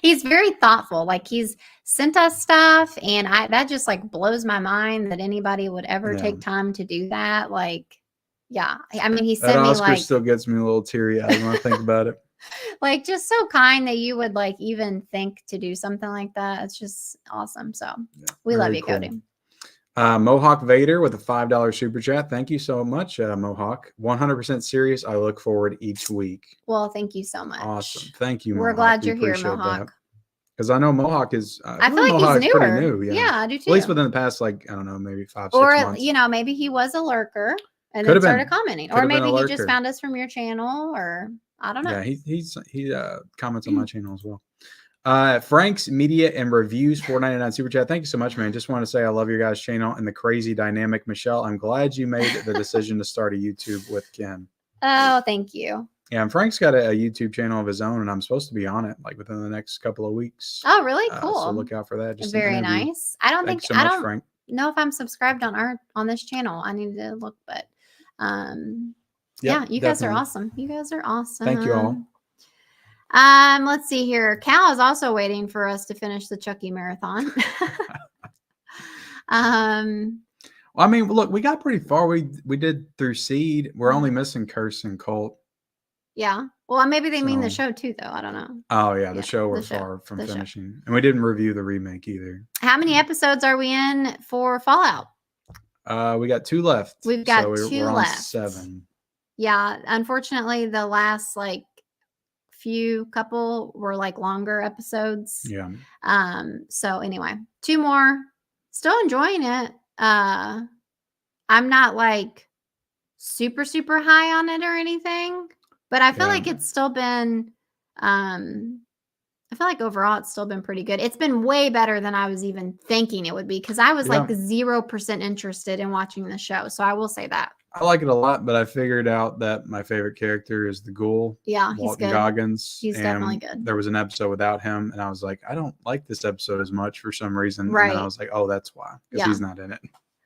Speaker 2: He's very thoughtful. Like he's sent us stuff, and that just like blows my mind that anybody would ever take time to do that. Like, yeah. I mean, he sent
Speaker 1: that
Speaker 2: me
Speaker 1: Oscar
Speaker 2: like
Speaker 1: still gets me a little teary eyed when I think about it.
Speaker 2: Like just so kind that you would like even think to do something like that. It's just awesome. So we love you, cool. Cody.
Speaker 1: Mohawk Vader with a $5 super chat. Thank you so much, Mohawk. 100% serious. I look forward each week.
Speaker 2: Well, thank you so much.
Speaker 1: Awesome. Thank you, Mohawk.
Speaker 2: We're glad you're here, Mohawk.
Speaker 1: Because I know Mohawk is.
Speaker 2: I feel like
Speaker 1: Mohawk's
Speaker 2: he's newer.
Speaker 1: Pretty new,
Speaker 2: yeah, I do too.
Speaker 1: At least within the past, like I don't know, maybe 5, 6 months.
Speaker 2: Or you know, maybe he was a lurker and then started commenting, or maybe he just found us from your channel, or I don't know.
Speaker 1: Yeah, he comments on my channel as well. Frank's Media and Reviews $4.99 super chat. Thank you so much, man. Just want to say I love your guys' channel and the crazy dynamic. Michelle, I'm glad you made the decision to start a YouTube with Ken.
Speaker 2: Oh, thank you.
Speaker 1: Yeah, and Frank's got a YouTube channel of his own, and I'm supposed to be on it like within the next couple of weeks.
Speaker 2: Oh, really? Cool.
Speaker 1: So look out for that. Just
Speaker 2: very nice. I don't think
Speaker 1: so much, Frank.
Speaker 2: Know if I'm subscribed on this channel. I need to look, but yeah, you guys are awesome. You guys are awesome.
Speaker 1: Thank you all.
Speaker 2: Let's see here. Cal is also waiting for us to finish the Chucky marathon.
Speaker 1: I mean, look, we got pretty far. We did through Seed. We're only missing Curse and Cult.
Speaker 2: Yeah. Well, maybe they mean the show too, though. I don't know.
Speaker 1: Oh yeah, the show we're far from finishing, and we didn't review the remake either.
Speaker 2: How many episodes are we in for Fallout?
Speaker 1: We got 2 left.
Speaker 2: We've got
Speaker 1: we're
Speaker 2: 2
Speaker 1: on
Speaker 2: left.
Speaker 1: 7.
Speaker 2: Yeah, unfortunately, the last like couple were like longer episodes.
Speaker 1: Yeah.
Speaker 2: So anyway, 2 more. Still enjoying it. I'm not like super high on it or anything, but I feel like it's still been I feel like overall it's still been pretty good. It's been way better than I was even thinking it would be, because I was like 0% interested in watching the show. So I will say that.
Speaker 1: I like it a lot, but I figured out that my favorite character is the Ghoul.
Speaker 2: Yeah,
Speaker 1: Walton Goggins.
Speaker 2: He's definitely good.
Speaker 1: There was an episode without him, and I was like, I don't like this episode as much for some reason.
Speaker 2: Right.
Speaker 1: And then I was like, oh, that's why, because he's not in it.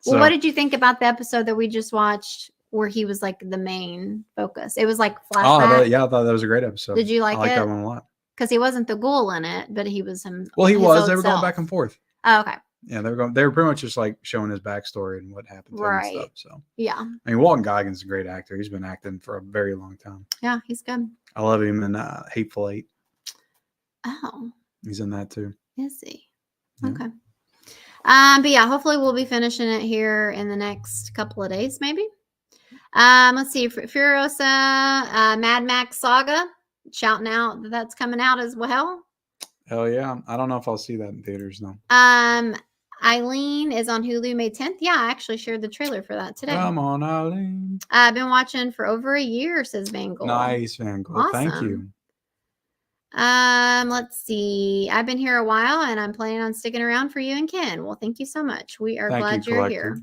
Speaker 2: Well, what did you think about the episode that we just watched where he was like the main focus? It was like flashback.
Speaker 1: Oh, yeah, I thought that was a great episode.
Speaker 2: Did you like it?
Speaker 1: I liked that one a lot.
Speaker 2: Because he wasn't the Ghoul in it, but he was him.
Speaker 1: Well, he was. They were going back and forth.
Speaker 2: Oh, okay.
Speaker 1: Yeah, they were pretty much just like showing his backstory and what happened to him and stuff. So
Speaker 2: yeah,
Speaker 1: I mean, Walton Goggins is a great actor. He's been acting for a very long time.
Speaker 2: Yeah, he's good.
Speaker 1: I love him in Hateful Eight.
Speaker 2: Oh,
Speaker 1: he's in that too.
Speaker 2: Is he? Yeah. Okay. But yeah, hopefully we'll be finishing it here in the next couple of days, maybe. Let's see, Furiosa, Mad Max Saga, shouting out that that's coming out as well.
Speaker 1: Hell yeah. I don't know if I'll see that in theaters though.
Speaker 2: Eileen is on Hulu May 10th. Yeah, I actually shared the trailer for that today.
Speaker 1: Come on, Eileen.
Speaker 2: I've been watching for over a year, says Van Gogh.
Speaker 1: Nice, Van Gogh. Awesome. Thank you.
Speaker 2: Let's see. I've been here a while and I'm planning on sticking around for you and Ken. Well, thank you so much. We are glad you're here.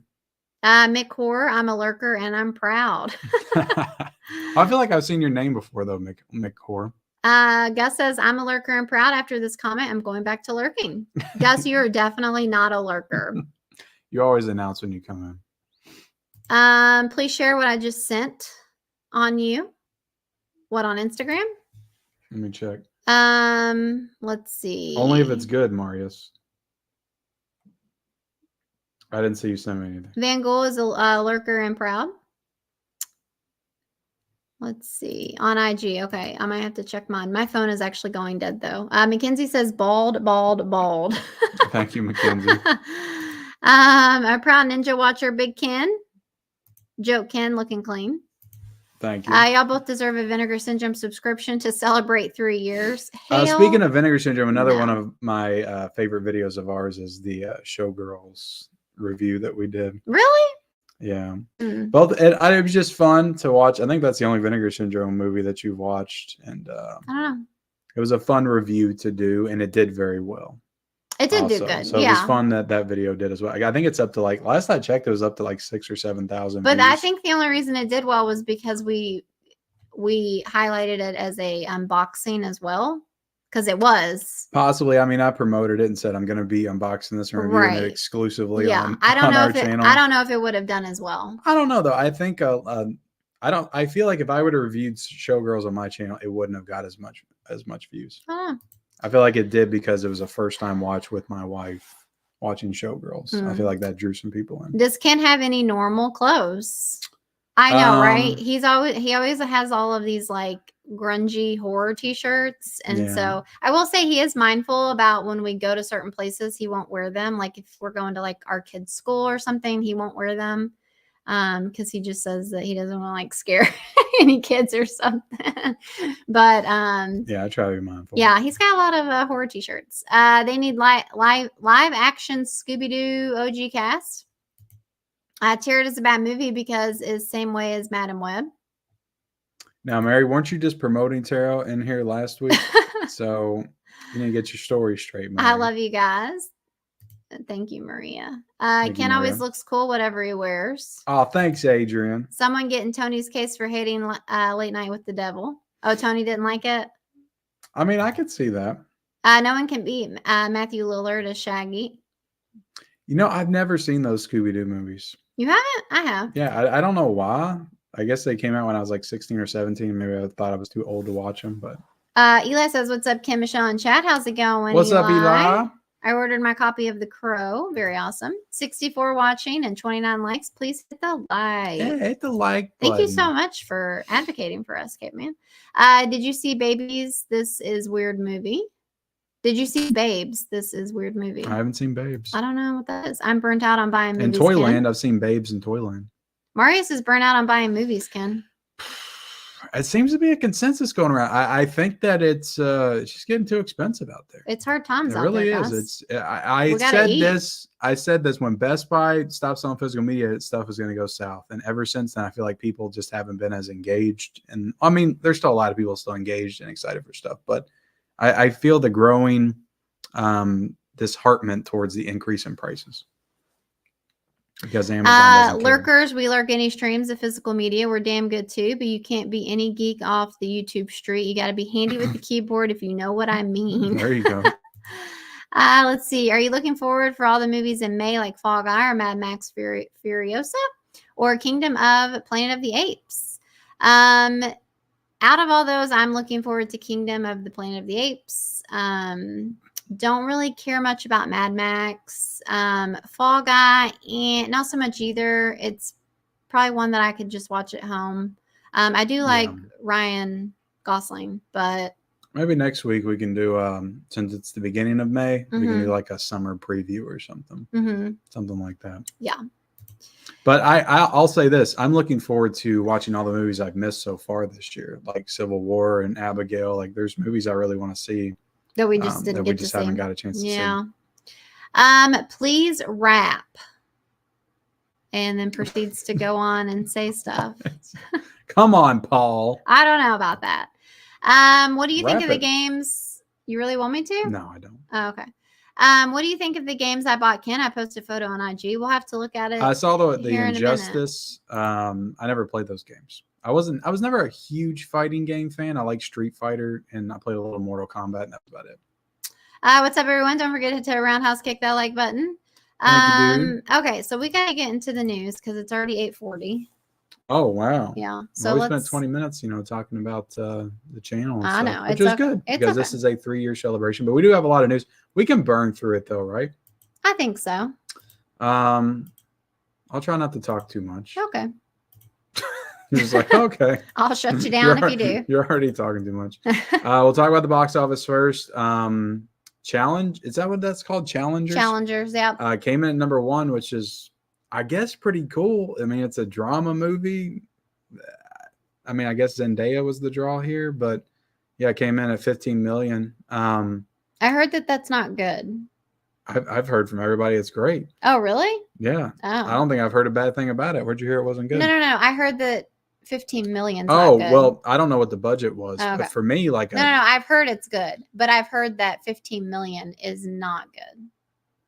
Speaker 2: Mick Hoare, I'm a lurker and I'm proud.
Speaker 1: I feel like I've seen your name before though, Mick Hoare.
Speaker 2: Gus says, I'm a lurker and proud. After this comment, I'm going back to lurking. Gus, you're definitely not a lurker.
Speaker 1: You always announce when you come in.
Speaker 2: Please share what I just sent on you. What, on Instagram?
Speaker 1: Let me check.
Speaker 2: Let's see.
Speaker 1: Only if it's good, Marius. I didn't see you send me anything.
Speaker 2: Van Gogh is a lurker and proud. Let's see. On IG. Okay. I might have to check mine. My phone is actually going dead, though. Mackenzie says bald, bald, bald.
Speaker 1: Thank you, Mackenzie.
Speaker 2: A proud ninja watcher, Big Ken. Joke Ken, looking clean.
Speaker 1: Thank you.
Speaker 2: Y'all both deserve a Vinegar Syndrome subscription to celebrate 3 years.
Speaker 1: Speaking of Vinegar Syndrome, another one of my favorite videos of ours is the Showgirls review that we did.
Speaker 2: Really?
Speaker 1: Yeah. Both. It was just fun to watch. I think that's the only Vinegar Syndrome movie that you've watched, and
Speaker 2: I don't know.
Speaker 1: It was a fun review to do, and it did very well.
Speaker 2: It did do good.
Speaker 1: So it was fun that video did as well. I think it's up to like, last I checked, it was up to like 6,000 or 7,000.
Speaker 2: But I think the only reason it did well was because we highlighted it as a unboxing as well. Because it was
Speaker 1: possibly. I mean, I promoted it and said I'm going to be unboxing this and reviewing it exclusively.
Speaker 2: Yeah, I don't know if it would have done as well.
Speaker 1: I don't know though. I think I feel like if I would have reviewed Showgirls on my channel, it wouldn't have got as much views. I feel like it did because it was a first time watch with my wife watching Showgirls. I feel like that drew some people in.
Speaker 2: Does Ken have any normal clothes? I know, right? He always has all of these like grungy horror t-shirts, and so I will say he is mindful about when we go to certain places, he won't wear them. Like if we're going to like our kids' school or something, he won't wear them because he just says that he doesn't want to like scare any kids or something. But
Speaker 1: I try to be mindful.
Speaker 2: Yeah, he's got a lot of horror t-shirts. They need live action Scooby-Doo OG cast. Tarot is a bad movie because it's the same way as Madam Web.
Speaker 1: Now, Mary, weren't you just promoting Tarot in here last week? So you need to get your story straight, Mary.
Speaker 2: I love you guys. Thank you, Maria. Ken always looks cool, whatever he wears.
Speaker 1: Oh, thanks, Adrian.
Speaker 2: Someone getting Tony's case for hating Late Night with the Devil. Oh, Tony didn't like it?
Speaker 1: I mean, I could see that.
Speaker 2: No one can beat Matthew Lillard as Shaggy.
Speaker 1: You know, I've never seen those Scooby-Doo movies.
Speaker 2: You haven't? I have.
Speaker 1: Yeah, I don't know why. I guess they came out when I was like 16 or 17. Maybe I thought I was too old to watch them, but.
Speaker 2: Eli says, what's up, Kim, Michelle, and Chad? How's it going?
Speaker 1: What's up, Eli?
Speaker 2: I ordered my copy of The Crow. Very awesome. 64 watching and 29 likes. Please hit the like.
Speaker 1: Yeah, hit the like
Speaker 2: button. Thank you so much for advocating for us, Caveman. Did you see Babies? This is Weird Movie. Did you see Babes? This is Weird Movie.
Speaker 1: I haven't seen Babes.
Speaker 2: I don't know what that is. I'm burnt out on buying movies.
Speaker 1: In Toyland, I've seen Babes in Toyland.
Speaker 2: Marius is burnt out on buying movies, Ken.
Speaker 1: It seems to be a consensus going around. I think that it's just getting too expensive out there.
Speaker 2: It's hard times.
Speaker 1: It really is. I said this when Best Buy stopped selling physical media, stuff is going to go south. And ever since then, I feel like people just haven't been as engaged. And I mean, there's still a lot of people still engaged and excited for stuff, but I feel the growing disheartenment towards the increase in prices. Because Amazon
Speaker 2: lurkers, we lurk any streams of physical media. We're damn good too, but you can't be any geek off the YouTube street. You got to be handy with the keyboard, if you know what I mean.
Speaker 1: There you go.
Speaker 2: Let's see. Are you looking forward for all the movies in May, like Fall Guy or Mad Max Furiosa or Kingdom of Planet of the Apes? Out of all those, I'm looking forward to Kingdom of the Planet of the Apes. Don't really care much about Mad Max. Fall Guy, and not so much either. It's probably one that I could just watch at home. I do like Ryan Gosling, but
Speaker 1: maybe next week we can do, since it's the beginning of May, we can do like a summer preview or something. Something like that.
Speaker 2: Yeah.
Speaker 1: But I'll say this. I'm looking forward to watching all the movies I've missed so far this year, like Civil War and Abigail. Like there's movies I really want to see.
Speaker 2: That we just didn't get to see.
Speaker 1: Haven't got a chance to see.
Speaker 2: Please rap. And then proceeds to go on and say stuff.
Speaker 1: Come on, Paul.
Speaker 2: I don't know about that. What do you think of the games? You really want me to?
Speaker 1: No, I don't.
Speaker 2: Oh, okay. What do you think of the games I bought, Ken? I posted a photo on IG. We'll have to look at it.
Speaker 1: I saw the Injustice. I never played those games. I was never a huge fighting game fan. I like Street Fighter, and I played a little Mortal Kombat, and that's about it.
Speaker 2: What's up, everyone? Don't forget to roundhouse kick that like button.
Speaker 1: Thank you, dude.
Speaker 2: Okay, so we gotta get into the news because it's already 8:40.
Speaker 1: Oh wow!
Speaker 2: Yeah, so
Speaker 1: we spent 20 minutes, talking about the channel. And
Speaker 2: stuff,
Speaker 1: which is good because this is a 3-year celebration. But we do have a lot of news. We can burn through it though, right?
Speaker 2: I think so.
Speaker 1: I'll try not to talk too much.
Speaker 2: Okay.
Speaker 1: Just like, okay.
Speaker 2: I'll shut you down if you do.
Speaker 1: You're already talking too much. We'll talk about the box office first. Challenge. Is that what that's called? Challengers?
Speaker 2: Challengers, yeah.
Speaker 1: Came in at number 1, which is, I guess, pretty cool. I mean, it's a drama movie. I mean, I guess Zendaya was the draw here, but yeah, it came in at 15 million.
Speaker 2: I heard that that's not good.
Speaker 1: I've heard from everybody it's great.
Speaker 2: Oh, really?
Speaker 1: Yeah.
Speaker 2: Oh.
Speaker 1: I don't think I've heard a bad thing about it. Where'd you hear it wasn't good?
Speaker 2: No. I heard that 15 million.
Speaker 1: Oh, well, I don't know what the budget was, but for me, like,
Speaker 2: no, I've heard it's good, but I've heard that 15 million is not good.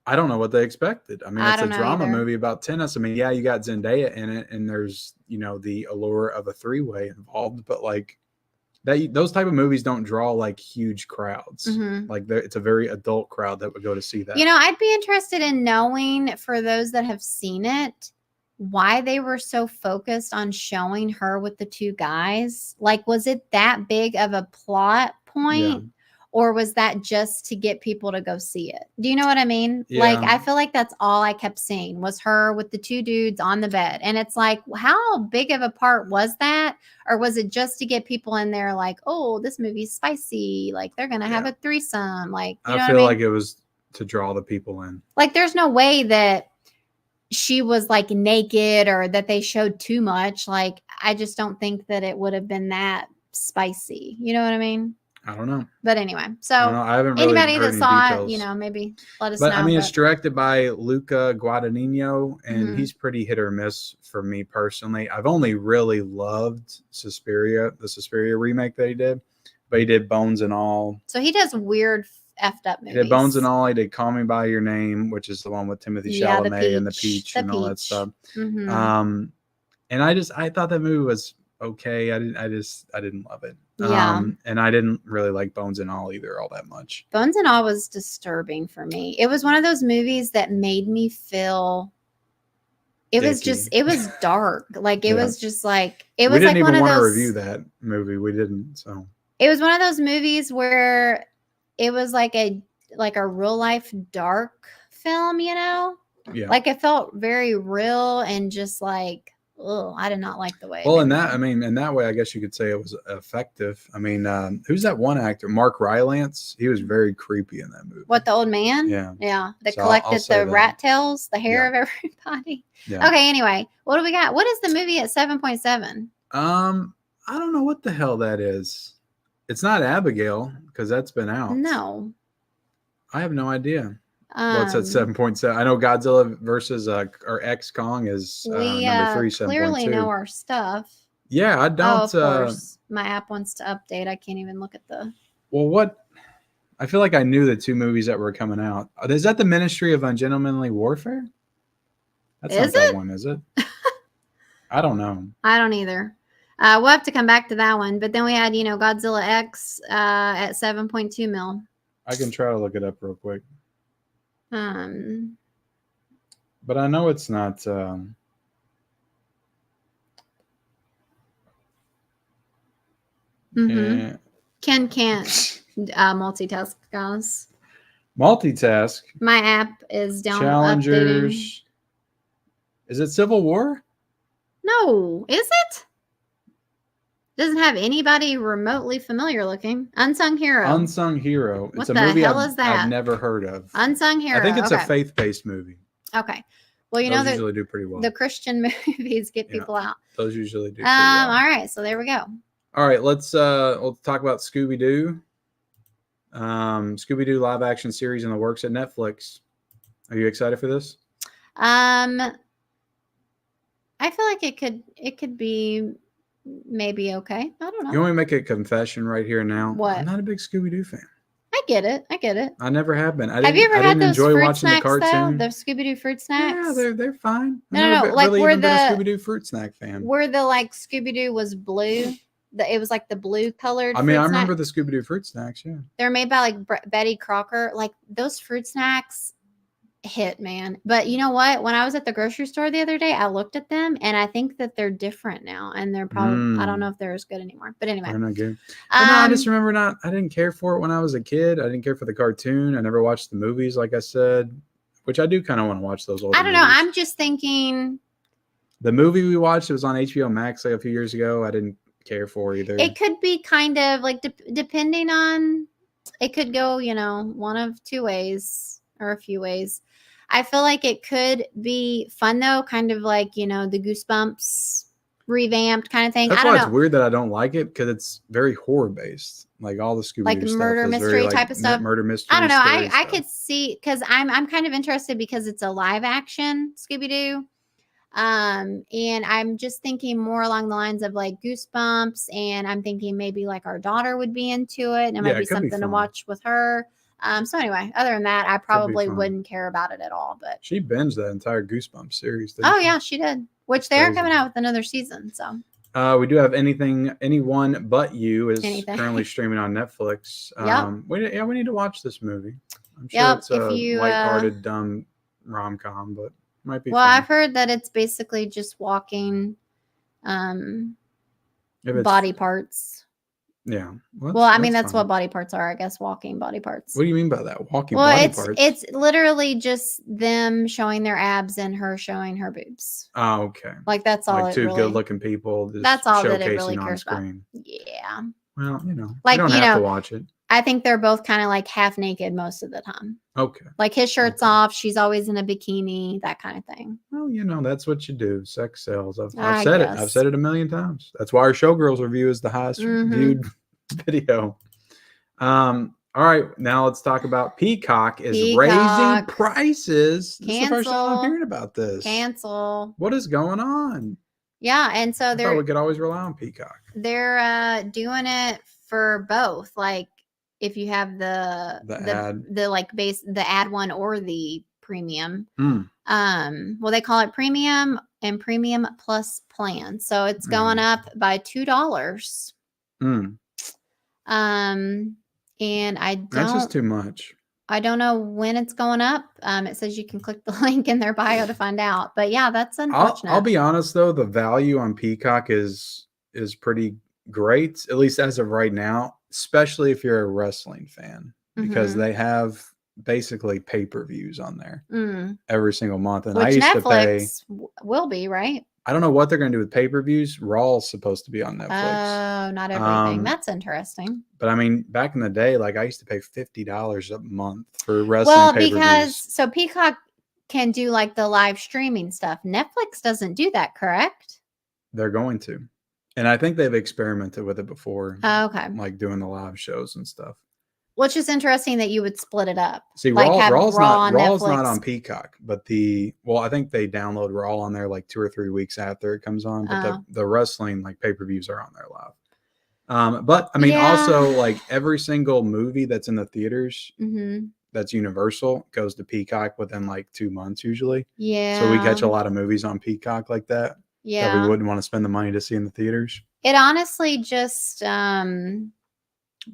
Speaker 1: I don't know what they expected. I mean, it's a drama movie about tennis. I mean, yeah, you got Zendaya in it, and there's, the allure of a 3-way involved, but like those type of movies don't draw like huge crowds. Like it's a very adult crowd that would go to see that.
Speaker 2: I'd be interested in knowing, for those that have seen it, why they were so focused on showing her with the 2 guys. Like, was it that big of a plot point? Yeah. Or was that just to get people to go see it? Do you know what I mean? Yeah. Like, I feel like that's all I kept seeing was her with the 2 dudes on the bed. And it's like, how big of a part was that? Or was it just to get people in there like, oh, this movie's spicy. Like, they're going to have a threesome. Like,
Speaker 1: I feel like it was to draw the people in.
Speaker 2: Like, there's no way that she was like naked or that they showed too much. Like, I just don't think that it would have been that spicy. You know what I mean?
Speaker 1: I don't know.
Speaker 2: But anyway, so
Speaker 1: I haven't really
Speaker 2: anybody that saw
Speaker 1: details.
Speaker 2: it, maybe let us know.
Speaker 1: But I mean, it's directed by Luca Guadagnino, and he's pretty hit or miss for me personally. I've only really loved Suspiria, the Suspiria remake that he did, but he did Bones and All.
Speaker 2: So he does weird effed up movies.
Speaker 1: He did Bones and All. He did Call Me by Your Name, which is the one with Timothy Chalamet and the Peach and all that stuff. And I thought that movie was okay. I didn't love it.
Speaker 2: Yeah.
Speaker 1: And I didn't really like Bones and All either all that much.
Speaker 2: Bones and All was disturbing for me. It was one of those movies that made me feel it was dark. Like it was just like it was like one of those. We didn't even want to
Speaker 1: review that movie. We didn't. So
Speaker 2: it was one of those movies where it was like like a real life dark film, you know?
Speaker 1: Yeah.
Speaker 2: Like it felt very real and just like, oh, I did not like the way.
Speaker 1: Well, in that way, I guess you could say it was effective. I mean, who's that one actor? Mark Rylance. He was very creepy in that movie.
Speaker 2: What, the old man?
Speaker 1: Yeah.
Speaker 2: Yeah. That
Speaker 1: So
Speaker 2: collected the rat
Speaker 1: that.
Speaker 2: tails, the hair of everybody.
Speaker 1: Yeah.
Speaker 2: Okay. Anyway, what do we got? What is the movie at 7.7?
Speaker 1: I don't know what the hell that is. It's not Abigail because that's been out.
Speaker 2: No.
Speaker 1: I have no idea. What's at 7.7? I know Godzilla versus or X Kong is number 3. 7.2.
Speaker 2: Clearly know our stuff.
Speaker 1: Yeah, I don't.
Speaker 2: Oh, of course. My app wants to update. I can't even look at the.
Speaker 1: Well, what? I feel like I knew the 2 movies that were coming out. Is that the Ministry of Ungentlemanly Warfare? That's not that one, is it? I don't know.
Speaker 2: I don't either. We'll have to come back to that one. But then we had, Godzilla X at 7.2 mil.
Speaker 1: I can try to look it up real quick. But I know it's not.
Speaker 2: Ken can't multitask, guys.
Speaker 1: Multitask.
Speaker 2: My app is down.
Speaker 1: Challengers.
Speaker 2: Updating.
Speaker 1: Is it Civil War?
Speaker 2: No, is it? Doesn't have anybody remotely familiar looking. Unsung Hero.
Speaker 1: Unsung Hero.
Speaker 2: What the hell is that?
Speaker 1: I've never heard of.
Speaker 2: Unsung Hero.
Speaker 1: I think it's a faith-based movie.
Speaker 2: Okay. Well,
Speaker 1: those usually do pretty well.
Speaker 2: The Christian movies get people out.
Speaker 1: Those usually do pretty well.
Speaker 2: All right, so there we go.
Speaker 1: All right, we'll talk about Scooby-Doo. Scooby-Doo live action series in the works at Netflix. Are you excited for this?
Speaker 2: I feel like it could be maybe okay. I don't know.
Speaker 1: You want me to make a confession right here now?
Speaker 2: What?
Speaker 1: I'm not a big Scooby-Doo fan.
Speaker 2: I get it.
Speaker 1: I never have been.
Speaker 2: Have you ever had those
Speaker 1: enjoy
Speaker 2: fruit
Speaker 1: watching
Speaker 2: snacks,
Speaker 1: the cartoon.
Speaker 2: though? The Scooby-Doo fruit snacks?
Speaker 1: Yeah, they're fine.
Speaker 2: No. Like
Speaker 1: really
Speaker 2: where
Speaker 1: been a Scooby-Doo fruit snack fan.
Speaker 2: Where the Scooby-Doo was blue. It was like the blue colored.
Speaker 1: I mean, I remember the Scooby-Doo fruit snacks. Yeah,
Speaker 2: they're made by Betty Crocker. Like those fruit snacks hit, man. But you know what? When I was at the grocery store the other day, I looked at them and I think that they're different now, and they're probably I don't know if they're as good anymore. But anyway,
Speaker 1: they're not good. No, I just remember I didn't care for it when I was a kid. I didn't care for the cartoon. I never watched the movies, like I said, which I do kind of want to watch those old.
Speaker 2: I don't know. I'm just thinking.
Speaker 1: The movie we watched, it was on HBO Max like a few years ago. I didn't care for either.
Speaker 2: It could be kind of like depending on. It could go, one of 2 ways or a few ways. I feel like it could be fun though, kind of like, the Goosebumps revamped kind of thing.
Speaker 1: That's
Speaker 2: I don't
Speaker 1: why
Speaker 2: know.
Speaker 1: It's weird that I don't like it because it's very horror based. Like all the Scooby-Doo stuff
Speaker 2: murder mystery
Speaker 1: very,
Speaker 2: type of stuff.
Speaker 1: Murder mystery.
Speaker 2: I don't know. I could see because I'm kind of interested because it's a live action Scooby-Doo. And I'm just thinking more along the lines of like Goosebumps, and I'm thinking maybe like our daughter would be into it, and it might be something to watch with her. So anyway, other than that, I probably wouldn't care about it at all. But
Speaker 1: she binged that entire Goosebumps series.
Speaker 2: Yeah, she did. Which they are coming out with another season. So
Speaker 1: we do have Anyone But You is currently streaming on Netflix. We need to watch this movie. I'm sure it's a lighthearted, dumb rom-com, but might be. Well, fun.
Speaker 2: I've heard that it's basically just walking, body parts.
Speaker 1: Yeah.
Speaker 2: Well, I mean, that's what body parts are, I guess. Walking body parts.
Speaker 1: What do you mean by that? Walking body parts?
Speaker 2: Well, it's literally just them showing their abs and her showing her boobs.
Speaker 1: Oh, okay.
Speaker 2: Like that's all.
Speaker 1: Like two good-looking people.
Speaker 2: That's all that it really cares about. Yeah.
Speaker 1: Well, you don't have to watch it.
Speaker 2: I think they're both kind of like half naked most of the time.
Speaker 1: Okay.
Speaker 2: Like his shirt's off. She's always in a bikini, that kind of thing.
Speaker 1: Well, that's what you do. Sex sells. I've said it. I've said it a million times. That's why our Showgirls review is the highest viewed video. All right. Now let's talk about Peacock is raising prices. This is the first time I'm hearing about this.
Speaker 2: Cancel.
Speaker 1: What is going on?
Speaker 2: Yeah. And so
Speaker 1: I thought we could always rely on Peacock.
Speaker 2: They're doing it for both. Like, if you have the ad one or the premium. Well, they call it premium and premium plus plan. So it's going up by $2. And
Speaker 1: that's just too much.
Speaker 2: I don't know when it's going up. It says you can click the link in their bio to find out. But yeah, that's unfortunate.
Speaker 1: I'll be honest though, the value on Peacock is pretty great, at least as of right now, especially if you're a wrestling fan, because they have basically pay-per-views on there every single month. And
Speaker 2: which
Speaker 1: I used
Speaker 2: Netflix
Speaker 1: to pay.
Speaker 2: Will be, right?
Speaker 1: I don't know what they're going to do with pay-per-views. Raw's supposed to be on Netflix.
Speaker 2: Oh, not everything. That's interesting.
Speaker 1: But I mean, back in the day, like I used to pay $50 a month for wrestling pay-per-views.
Speaker 2: Because Peacock can do like the live streaming stuff. Netflix doesn't do that, correct?
Speaker 1: They're going to. And I think they've experimented with it before.
Speaker 2: Oh, okay.
Speaker 1: Like doing the live shows and stuff.
Speaker 2: Which is interesting that you would split it up.
Speaker 1: See,
Speaker 2: like
Speaker 1: Raw's not on Peacock, but I think they download Raw on there like 2 or 3 weeks after it comes on. But the wrestling like pay-per-views are on there live. But I mean, also like every single movie that's in the theaters that's Universal goes to Peacock within like 2 months usually.
Speaker 2: Yeah.
Speaker 1: So we catch a lot of movies on Peacock like that.
Speaker 2: Yeah.
Speaker 1: That we wouldn't want to spend the money to see in the theaters.
Speaker 2: It honestly just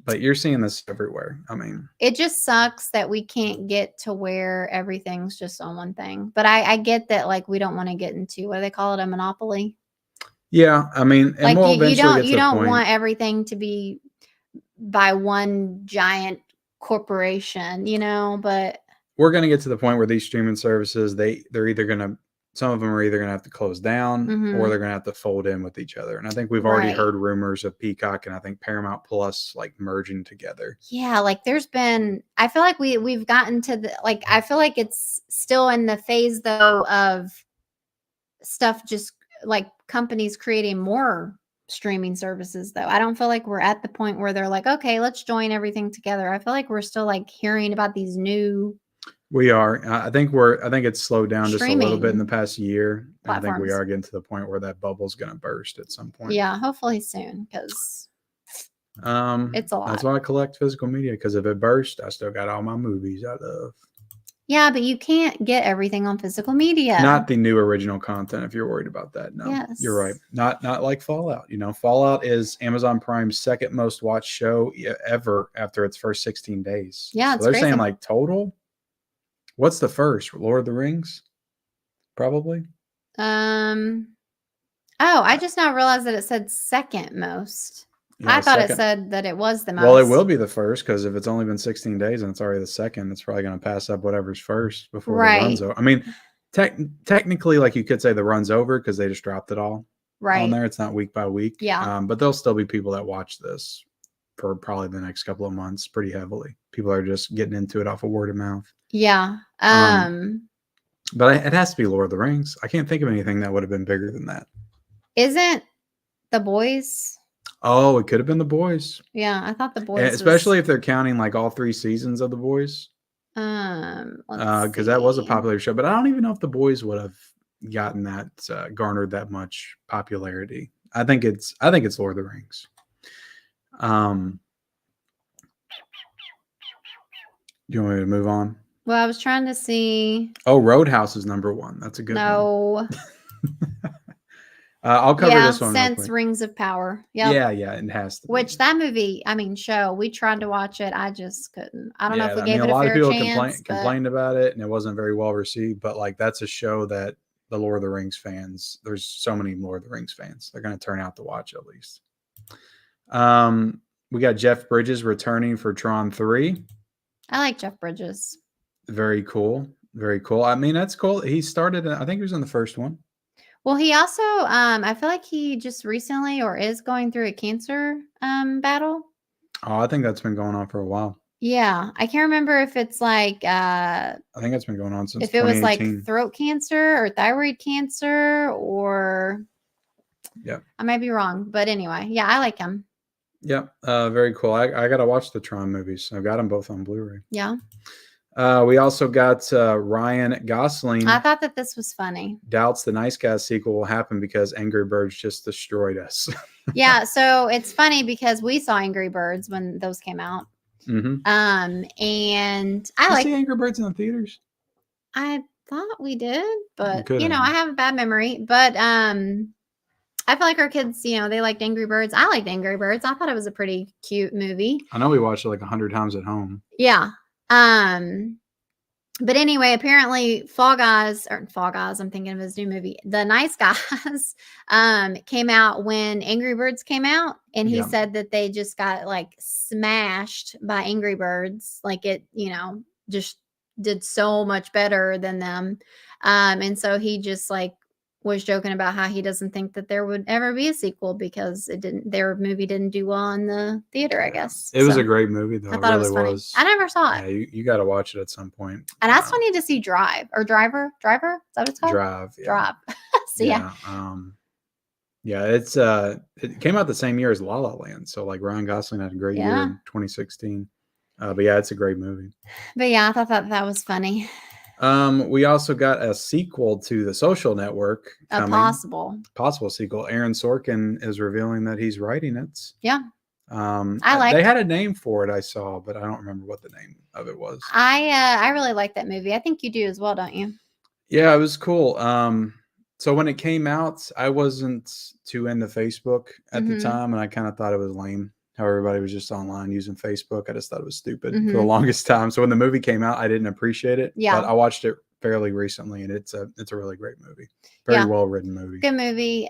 Speaker 1: but you're seeing this everywhere. I mean,
Speaker 2: it just sucks that we can't get to where everything's just on one thing. But I get that, like, we don't want to get into, what do they call it, a monopoly?
Speaker 1: Yeah, I mean, and
Speaker 2: like
Speaker 1: we'll eventually
Speaker 2: you don't want everything to be by one giant corporation, but
Speaker 1: we're going to get to the point where these streaming services, they're either going to, some of them are either going to have to close down or they're going to have to fold in with each other. And I think we've already heard rumors of Peacock and I think Paramount Plus like merging together.
Speaker 2: Yeah, like there's been, I feel like we've gotten to the, like, I feel like it's still in the phase though of stuff, just like companies creating more streaming services though. I don't feel like we're at the point where they're like, okay, let's join everything together. I feel like we're still like hearing about these new.
Speaker 1: We are. I think it's slowed down just a little bit in the past year. I think we are getting to the point where that bubble's going to burst at some point.
Speaker 2: Yeah, hopefully soon, because it's a lot.
Speaker 1: That's why I collect physical media, because if it bursts, I still got all my movies I love.
Speaker 2: Yeah, but you can't get everything on physical media.
Speaker 1: Not the new original content, if you're worried about that. No, yes. You're right. Not like Fallout. Fallout is Amazon Prime's second most watched show ever after its first 16 days.
Speaker 2: Yeah,
Speaker 1: so they're saying like total. What's the first? Lord of the Rings? Probably.
Speaker 2: Oh, I just now realized that it said second most. Yeah, I thought it said that it was the most.
Speaker 1: Well, it will be the first, because if it's only been 16 days and it's already the second, it's probably going to pass up whatever's first before the run's over. I mean, technically, like you could say the run's over because they just dropped it all on there. It's not week by week.
Speaker 2: Yeah.
Speaker 1: But there'll still be people that watch this for probably the next couple of months pretty heavily. People are just getting into it off of word of mouth.
Speaker 2: Yeah.
Speaker 1: But it has to be Lord of the Rings. I can't think of anything that would have been bigger than that.
Speaker 2: Isn't The Boys?
Speaker 1: Oh, it could have been The Boys.
Speaker 2: Yeah, I thought The Boys.
Speaker 1: Especially if they're counting like all 3 seasons of The Boys. Because that was a popular show, but I don't even know if The Boys would have gotten that garnered that much popularity. I think it's Lord of the Rings. Do you want me to move on?
Speaker 2: Well, I was trying to see.
Speaker 1: Oh, Roadhouse is number 1. That's a good one.
Speaker 2: No.
Speaker 1: I'll cover this one.
Speaker 2: Since Rings of Power. Yep.
Speaker 1: Yeah, it has to.
Speaker 2: Which that movie, show, we tried to watch it. I just couldn't. I don't know if we gave it a fair chance.
Speaker 1: A lot of people complained about it, and it wasn't very well received. But like, that's a show that the Lord of the Rings fans, there's so many Lord of the Rings fans, they're going to turn out to watch at least. We got Jeff Bridges returning for Tron 3.
Speaker 2: I like Jeff Bridges.
Speaker 1: Very cool. Very cool. I mean, that's cool. He started, I think he was in the first one.
Speaker 2: Well, he also, I feel like he just recently or is going through a cancer battle.
Speaker 1: Oh, I think that's been going on for a while.
Speaker 2: Yeah. I can't remember if it's like, I
Speaker 1: think it's been going on since
Speaker 2: if it was like throat cancer or thyroid cancer or.
Speaker 1: Yeah.
Speaker 2: I might be wrong, but anyway, yeah, I like him.
Speaker 1: Yeah. Very cool. I got to watch the Tron movies. I've got them both on Blu-ray.
Speaker 2: Yeah.
Speaker 1: We also got Ryan Gosling.
Speaker 2: I thought that this was funny.
Speaker 1: Doubts the Nice Guys sequel will happen because Angry Birds just destroyed us.
Speaker 2: Yeah, so it's funny because we saw Angry Birds when those came out.
Speaker 1: Mm-hmm.
Speaker 2: And I
Speaker 1: see Angry Birds in the theaters.
Speaker 2: I thought we did, but I have a bad memory. But I feel like our kids, they liked Angry Birds. I liked Angry Birds. I thought it was a pretty cute movie.
Speaker 1: I know we watched it like 100 times at home.
Speaker 2: Yeah. But anyway, apparently Fall Guys, I'm thinking of his new movie, The Nice Guys, came out when Angry Birds came out. And he said that they just got like smashed by Angry Birds. Like it, just did so much better than them. And so he just like was joking about how he doesn't think that there would ever be a sequel because their movie didn't do well in the theater, I guess.
Speaker 1: It was a great movie though.
Speaker 2: I thought it was funny. I never saw it.
Speaker 1: Yeah, you got to watch it at some point.
Speaker 2: And I still need to see Drive or Driver. Is that what it's called?
Speaker 1: Drive. Yeah.
Speaker 2: Drive. So yeah.
Speaker 1: Yeah, it came out the same year as La La Land. So like Ryan Gosling had a great year in 2016. But yeah, it's a great movie.
Speaker 2: But yeah, I thought that was funny.
Speaker 1: We also got a sequel to The Social Network.
Speaker 2: A
Speaker 1: possible sequel. Aaron Sorkin is revealing that he's writing it.
Speaker 2: Yeah.
Speaker 1: They had a name for it, I saw, but I don't remember what the name of it was.
Speaker 2: I really like that movie. I think you do as well, don't you?
Speaker 1: Yeah, it was cool. So when it came out, I wasn't too into Facebook at the time, and I kind of thought it was lame how everybody was just online using Facebook. I just thought it was stupid for the longest time. So when the movie came out, I didn't appreciate it.
Speaker 2: Yeah.
Speaker 1: But I watched it fairly recently, and it's a really great movie. Very well written movie.
Speaker 2: Good movie.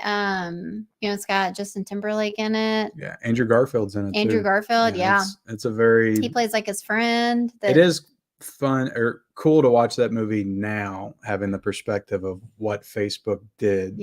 Speaker 2: It's got Justin Timberlake in it.
Speaker 1: Yeah, Andrew Garfield's in it.
Speaker 2: Andrew Garfield, yeah.
Speaker 1: It's a very.
Speaker 2: He plays like his friend.
Speaker 1: It is fun or cool to watch that movie now, having the perspective of what Facebook did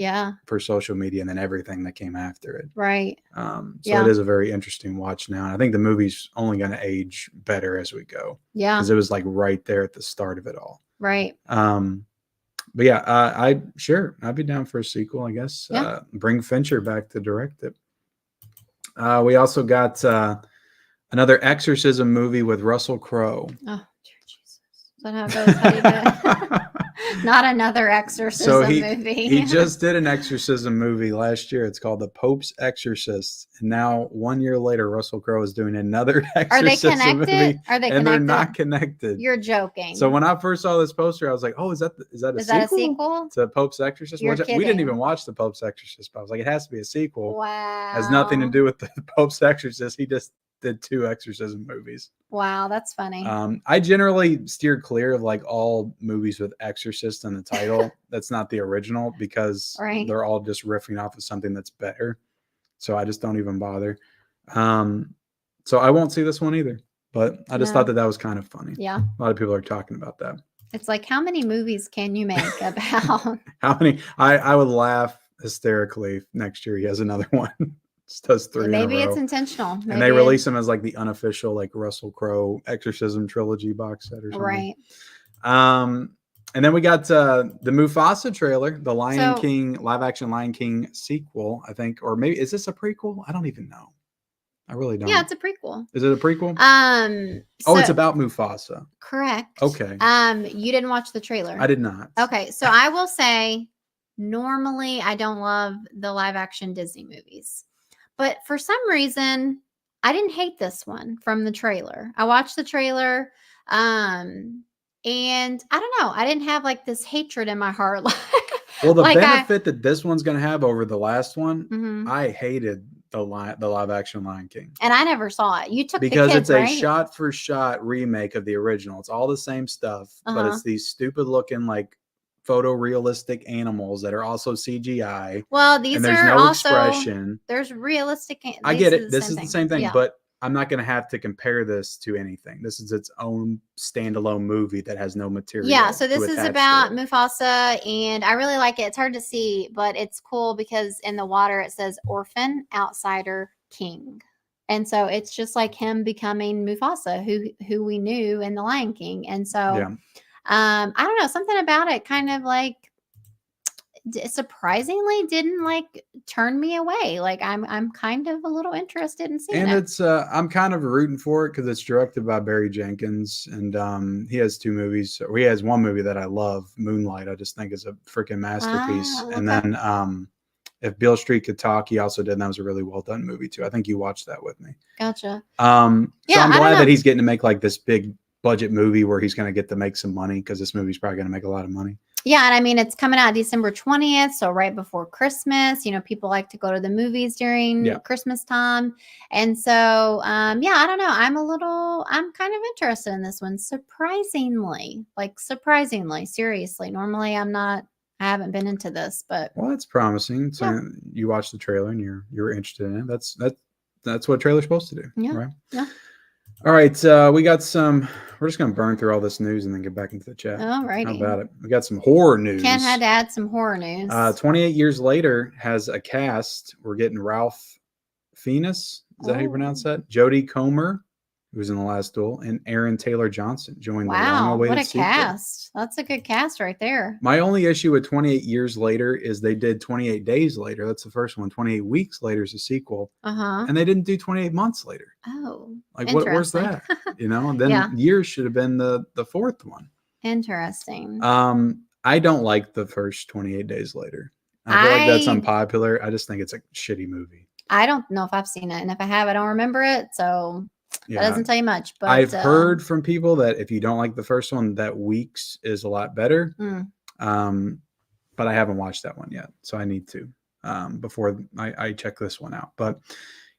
Speaker 1: for social media and then everything that came after it.
Speaker 2: Right.
Speaker 1: So it is a very interesting watch now. And I think the movie's only going to age better as we go.
Speaker 2: Yeah.
Speaker 1: Because it was like right there at the start of it all.
Speaker 2: Right.
Speaker 1: But yeah, I'd be down for a sequel, I guess. Yeah. Bring Fincher back to direct it. We also got another exorcism movie with Russell Crowe.
Speaker 2: Oh, dear Jesus. Is that how it goes? How do you do it? Not another exorcism movie.
Speaker 1: He just did an exorcism movie last year. It's called The Pope's Exorcist. And now 1 year later, Russell Crowe is doing another exorcism movie.
Speaker 2: Are they connected?
Speaker 1: And they're not connected.
Speaker 2: You're joking.
Speaker 1: So when I first saw this poster, I was like, oh, is that a sequel? To Pope's Exorcist?
Speaker 2: You're kidding.
Speaker 1: We didn't even watch The Pope's Exorcist, but I was like, it has to be a sequel.
Speaker 2: Wow.
Speaker 1: Has nothing to do with the Pope's Exorcist. He just did 2 exorcism movies.
Speaker 2: Wow, that's funny.
Speaker 1: I generally steer clear of like all movies with exorcist in the title. That's not the original because they're all just riffing off of something that's better. So I just don't even bother. So I won't see this one either. But I just thought that was kind of funny.
Speaker 2: Yeah.
Speaker 1: A lot of people are talking about that.
Speaker 2: It's like, how many movies can you make about?
Speaker 1: How many? I would laugh hysterically if next year he has another one. Just does 3
Speaker 2: Maybe
Speaker 1: in a row.
Speaker 2: It's intentional. Maybe
Speaker 1: and they release them as like the unofficial like Russell Crowe Exorcism trilogy box set or something.
Speaker 2: Right.
Speaker 1: And then we got the Mufasa trailer, the Lion King live action Lion King sequel, I think, or maybe is this a prequel? I don't even know. I really don't.
Speaker 2: Yeah, it's a prequel.
Speaker 1: Is it a prequel? It's about Mufasa.
Speaker 2: Correct.
Speaker 1: Okay.
Speaker 2: You didn't watch the trailer.
Speaker 1: I did not.
Speaker 2: Okay, so I will say normally I don't love the live action Disney movies. But for some reason, I didn't hate this one from the trailer. I watched the trailer, and I don't know. I didn't have like this hatred in my heart.
Speaker 1: Well, the benefit that this one's going to have over the last one, I hated the live action Lion King,
Speaker 2: and I never saw it. You took
Speaker 1: because
Speaker 2: the kids,
Speaker 1: it's a shot for shot remake of the original. It's all the same stuff, but it's these stupid looking like photorealistic animals that are also CGI.
Speaker 2: Well, these
Speaker 1: there's
Speaker 2: are
Speaker 1: no
Speaker 2: also
Speaker 1: expression.
Speaker 2: There's realistic.
Speaker 1: I get it. This is the same thing, but I'm not going to have to compare this to anything. This is its own standalone movie that has no material.
Speaker 2: Yeah, so this is about Mufasa, and I really like it. It's hard to see, but it's cool because in the water it says orphan, outsider, king. And so it's just like him becoming Mufasa, who we knew in The Lion King. And so I don't know, something about it kind of like surprisingly didn't like turn me away. Like I'm kind of a little interested in seeing it.
Speaker 1: And it's I'm kind of rooting for it because it's directed by Barry Jenkins, and he has 2 movies. Or he has one movie that I love, Moonlight. I just think is a freaking masterpiece. Okay. And then If Beale Street Could Talk, he also did. And that was a really well done movie too. I think you watched that with me.
Speaker 2: Gotcha.
Speaker 1: So I'm glad that he's getting to make like this big budget movie where he's going to get to make some money, because this movie's probably going to make a lot of money.
Speaker 2: Yeah, and I mean, it's coming out December 20th, so right before Christmas. You know, people like to go to the movies during Christmas time. And so, I don't know. I'm kind of interested in this one, surprisingly, seriously. Normally, I haven't been into this, but.
Speaker 1: Well, that's promising. So you watched the trailer and you're interested in it. That's what a trailer's supposed to do.
Speaker 2: Yeah.
Speaker 1: Right? Yeah. All right. We got some we're just going to burn through all this news and then get back into the chat.
Speaker 2: All righty.
Speaker 1: How about it? We got some horror news.
Speaker 2: Ken had to add some horror news.
Speaker 1: 28 Years Later has a cast. We're getting Ralph Fiennes. Is that how you pronounce that? Jodie Comer, who was in The Last Duel, and Aaron Taylor Johnson joined the long-awaited
Speaker 2: what a
Speaker 1: sequel.
Speaker 2: cast. That's a good cast right there.
Speaker 1: My only issue with 28 Years Later is they did 28 Days Later. That's the first one. 28 Weeks Later is a sequel. And they didn't do 28 Months Later.
Speaker 2: Oh,
Speaker 1: like where's that? And then years should have been the fourth one.
Speaker 2: Interesting.
Speaker 1: I don't like the first 28 Days Later. I feel like that's unpopular. I just think it's a shitty movie.
Speaker 2: I don't know if I've seen it, and if I have, I don't remember it. So that doesn't tell you much. But
Speaker 1: I've heard from people that if you don't like the first one, that Weeks is a lot better. But I haven't watched that one yet, so I need to before I check this one out. But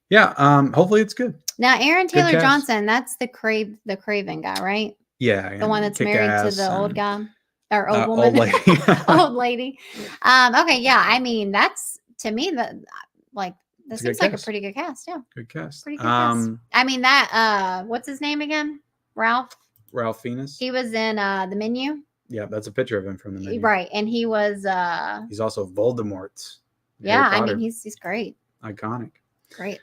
Speaker 1: yeah, hopefully it's good.
Speaker 2: Now, Aaron Taylor Johnson, that's the Craven guy, right?
Speaker 1: Yeah,
Speaker 2: the one that's married to the old guy or old woman, old lady. Old lady. Okay, yeah. I mean, that's to me that seems like a pretty good cast. Yeah,
Speaker 1: good cast.
Speaker 2: Pretty good cast. I mean that. What's his name again? Ralph
Speaker 1: Fiennes.
Speaker 2: He was in The Menu.
Speaker 1: Yeah, that's a picture of him from The Menu.
Speaker 2: Right, and he was.
Speaker 1: He's also Voldemort.
Speaker 2: Yeah, I mean he's great.
Speaker 1: Iconic.
Speaker 2: Great.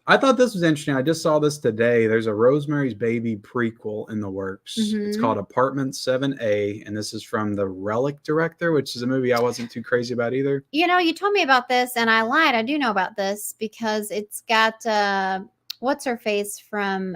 Speaker 1: I thought this was interesting. I just saw this today. There's a Rosemary's Baby prequel in the works. It's called Apartment 7A, and this is from the Relic director, which is a movie I wasn't too crazy about either.
Speaker 2: You told me about this, and I lied. I do know about this because it's got what's her face from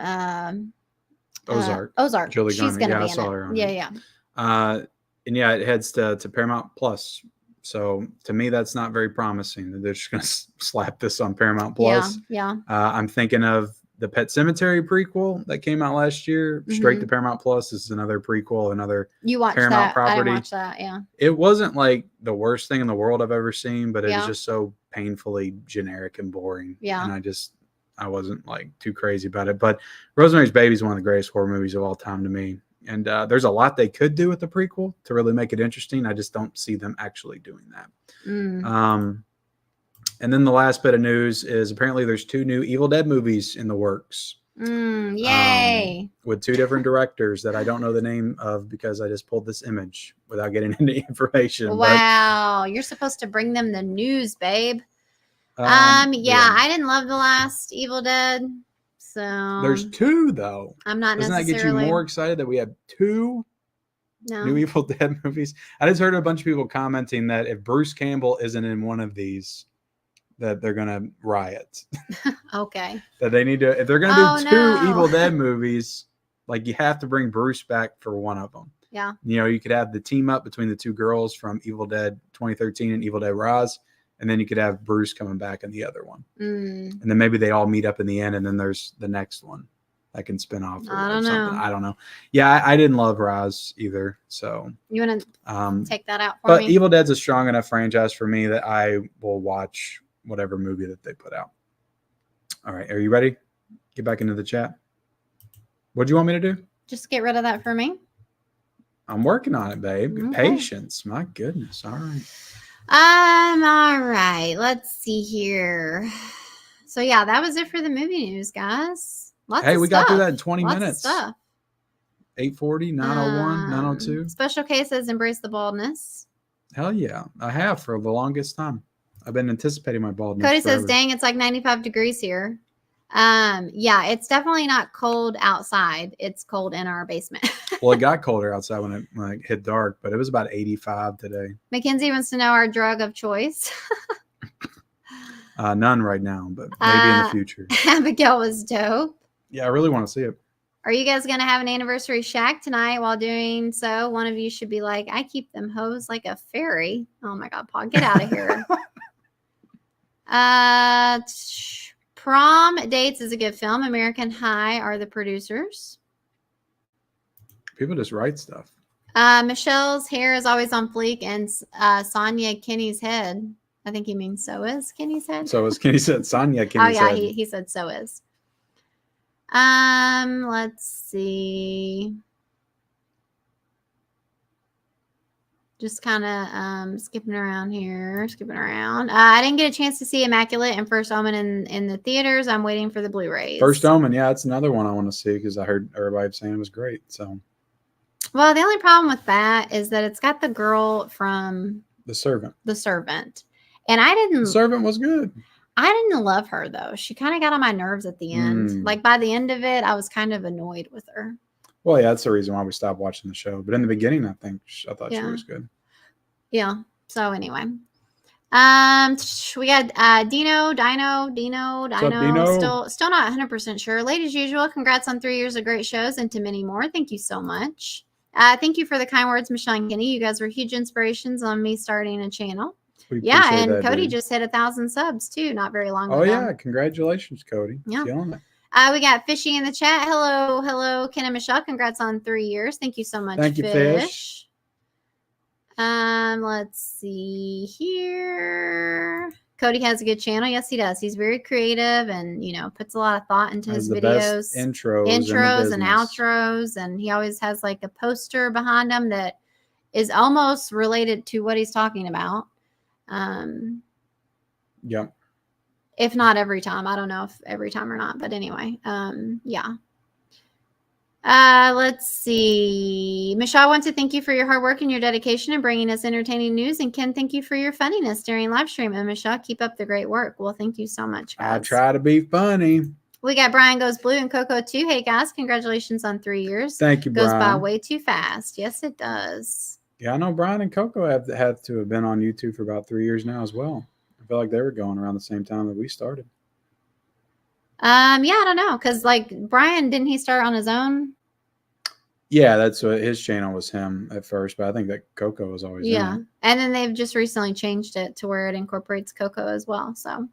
Speaker 1: Ozark.
Speaker 2: Julie She's going to be in it.
Speaker 1: Her on
Speaker 2: yeah.
Speaker 1: And yeah, it heads to Paramount Plus. So to me, that's not very promising. They're just going to slap this on Paramount Plus.
Speaker 2: Yeah.
Speaker 1: I'm thinking of the Pet Sematary prequel that came out last year, straight to Paramount Plus. This is another prequel, another Paramount property. I
Speaker 2: didn't watch that. Yeah.
Speaker 1: It wasn't like the worst thing in the world I've ever seen, but it was just so painfully generic and boring.
Speaker 2: Yeah.
Speaker 1: And I wasn't like too crazy about it. But Rosemary's Baby is one of the greatest horror movies of all time to me. And there's a lot they could do with the prequel to really make it interesting. I just don't see them actually doing that. And then the last bit of news is apparently there's 2 new Evil Dead movies in the works.
Speaker 2: Yay.
Speaker 1: With 2 different directors that I don't know the name of because I just pulled this image without getting any information.
Speaker 2: Wow. You're supposed to bring them the news, babe. Yeah, I didn't love the last Evil Dead. So
Speaker 1: there's 2 though.
Speaker 2: I'm not
Speaker 1: Doesn't
Speaker 2: necessarily.
Speaker 1: that get you more excited that we have 2 new Evil Dead movies? I just heard a bunch of people commenting that if Bruce Campbell isn't in one of these, that they're gonna riot.
Speaker 2: Okay.
Speaker 1: That they need to, if they're gonna do 2 Evil Dead movies, like you have to bring Bruce back for one of them.
Speaker 2: Yeah.
Speaker 1: You could have the team up between the 2 girls from Evil Dead 2013 and Evil Dead Rise. And then you could have Bruce coming back in the other one. And then maybe they all meet up in the end. And then there's the next one that can spin off.
Speaker 2: I don't know.
Speaker 1: I don't know. Yeah, I didn't love Rise either. So
Speaker 2: you want to take that out for
Speaker 1: me? But
Speaker 2: me?
Speaker 1: Evil Dead's a strong enough franchise for me that I will watch whatever movie that they put out. All right. Are you ready? Get back into the chat. What do you want me to do?
Speaker 2: Just get rid of that for me.
Speaker 1: I'm working on it, babe. Okay. Patience. My goodness. All right.
Speaker 2: All right. Let's see here. So yeah, that was it for the movie news, guys.
Speaker 1: We got through that in 20
Speaker 2: Lots
Speaker 1: minutes.
Speaker 2: Of stuff.
Speaker 1: 8:40, 9:01, 9:02.
Speaker 2: Special cases embrace the baldness.
Speaker 1: Hell yeah. I have for the longest time. I've been anticipating my baldness.
Speaker 2: Cody says, dang, it's like 95 degrees here. Yeah, it's definitely not cold outside. It's cold in our basement.
Speaker 1: Well, it got colder outside when it hit dark, but it was about 85 today.
Speaker 2: Mackenzie wants to know our drug of choice.
Speaker 1: None right now, but maybe in the future.
Speaker 2: Abigail was dope.
Speaker 1: Yeah, I really want to see it.
Speaker 2: Are you guys going to have an anniversary shack tonight? While doing so, one of you should be like, I keep them hoes like a fairy. Oh my God, Paul, get out of here. Prom Dates is a good film. American High are the producers.
Speaker 1: People just write stuff.
Speaker 2: Michelle's hair is always on fleek, and Sonia Kenny's head. I think he means so is Kenny's head.
Speaker 1: So is Kenny's head. Sonia Kenny's head.
Speaker 2: Oh yeah, he said so is. Let's see. Just kind of skipping around here, skipping around. I didn't get a chance to see Immaculate and First Omen in the theaters. I'm waiting for the Blu-rays.
Speaker 1: First Omen, yeah, that's another one I want to see because I heard everybody saying it was great. So,
Speaker 2: well, the only problem with that is that it's got the girl from
Speaker 1: The Servant.
Speaker 2: And I didn't.
Speaker 1: The Servant was good.
Speaker 2: I didn't love her though. She kind of got on my nerves at the end. Like by the end of it, I was kind of annoyed with her.
Speaker 1: Well, yeah, that's the reason why we stopped watching the show. But in the beginning, I thought she was good.
Speaker 2: Yeah. So anyway, we got Dino. Still not 100% sure. Late as usual. Congrats on 3 years of great shows and to many more. Thank you so much. Thank you for the kind words, Michelle and Kenny. You guys were huge inspirations on me starting a channel. Yeah, and that, Cody just hit 1,000 subs too, not very long ago.
Speaker 1: Oh yeah, congratulations, Cody.
Speaker 2: Yeah.
Speaker 1: Killing it.
Speaker 2: We got Fishy in the chat. Hello, Ken and Michelle. Congrats on 3 years. Thank you so much.
Speaker 1: Thank you, Fish.
Speaker 2: Let's see here. Cody has a good channel. Yes, he does. He's very creative and puts a lot of thought into his videos.
Speaker 1: Best intros
Speaker 2: and outros, and he always has like a poster behind him that is almost related to what he's talking about.
Speaker 1: Yep.
Speaker 2: If not every time. I don't know if every time or not, but anyway, yeah. Let's see. Michelle, I want to thank you for your hard work and your dedication in bringing us entertaining news. And Ken, thank you for your funniness during live stream. And Michelle, keep up the great work. Well, thank you so much, guys.
Speaker 1: I try to be funny.
Speaker 2: We got Brian Goes Blue and Coco too. Hey, guys, congratulations on 3 years.
Speaker 1: Thank you, Brian.
Speaker 2: Goes by way too fast. Yes, it does.
Speaker 1: Yeah, I know Brian and Coco have to have been on YouTube for about 3 years now as well. I feel like they were going around the same time that we started.
Speaker 2: Yeah, I don't know. Because like Brian, didn't he start on his own?
Speaker 1: Yeah, that's what his channel was him at first, but I think that Coco was always in it.
Speaker 2: And then they've just recently changed it to where it incorporates Coco as well. So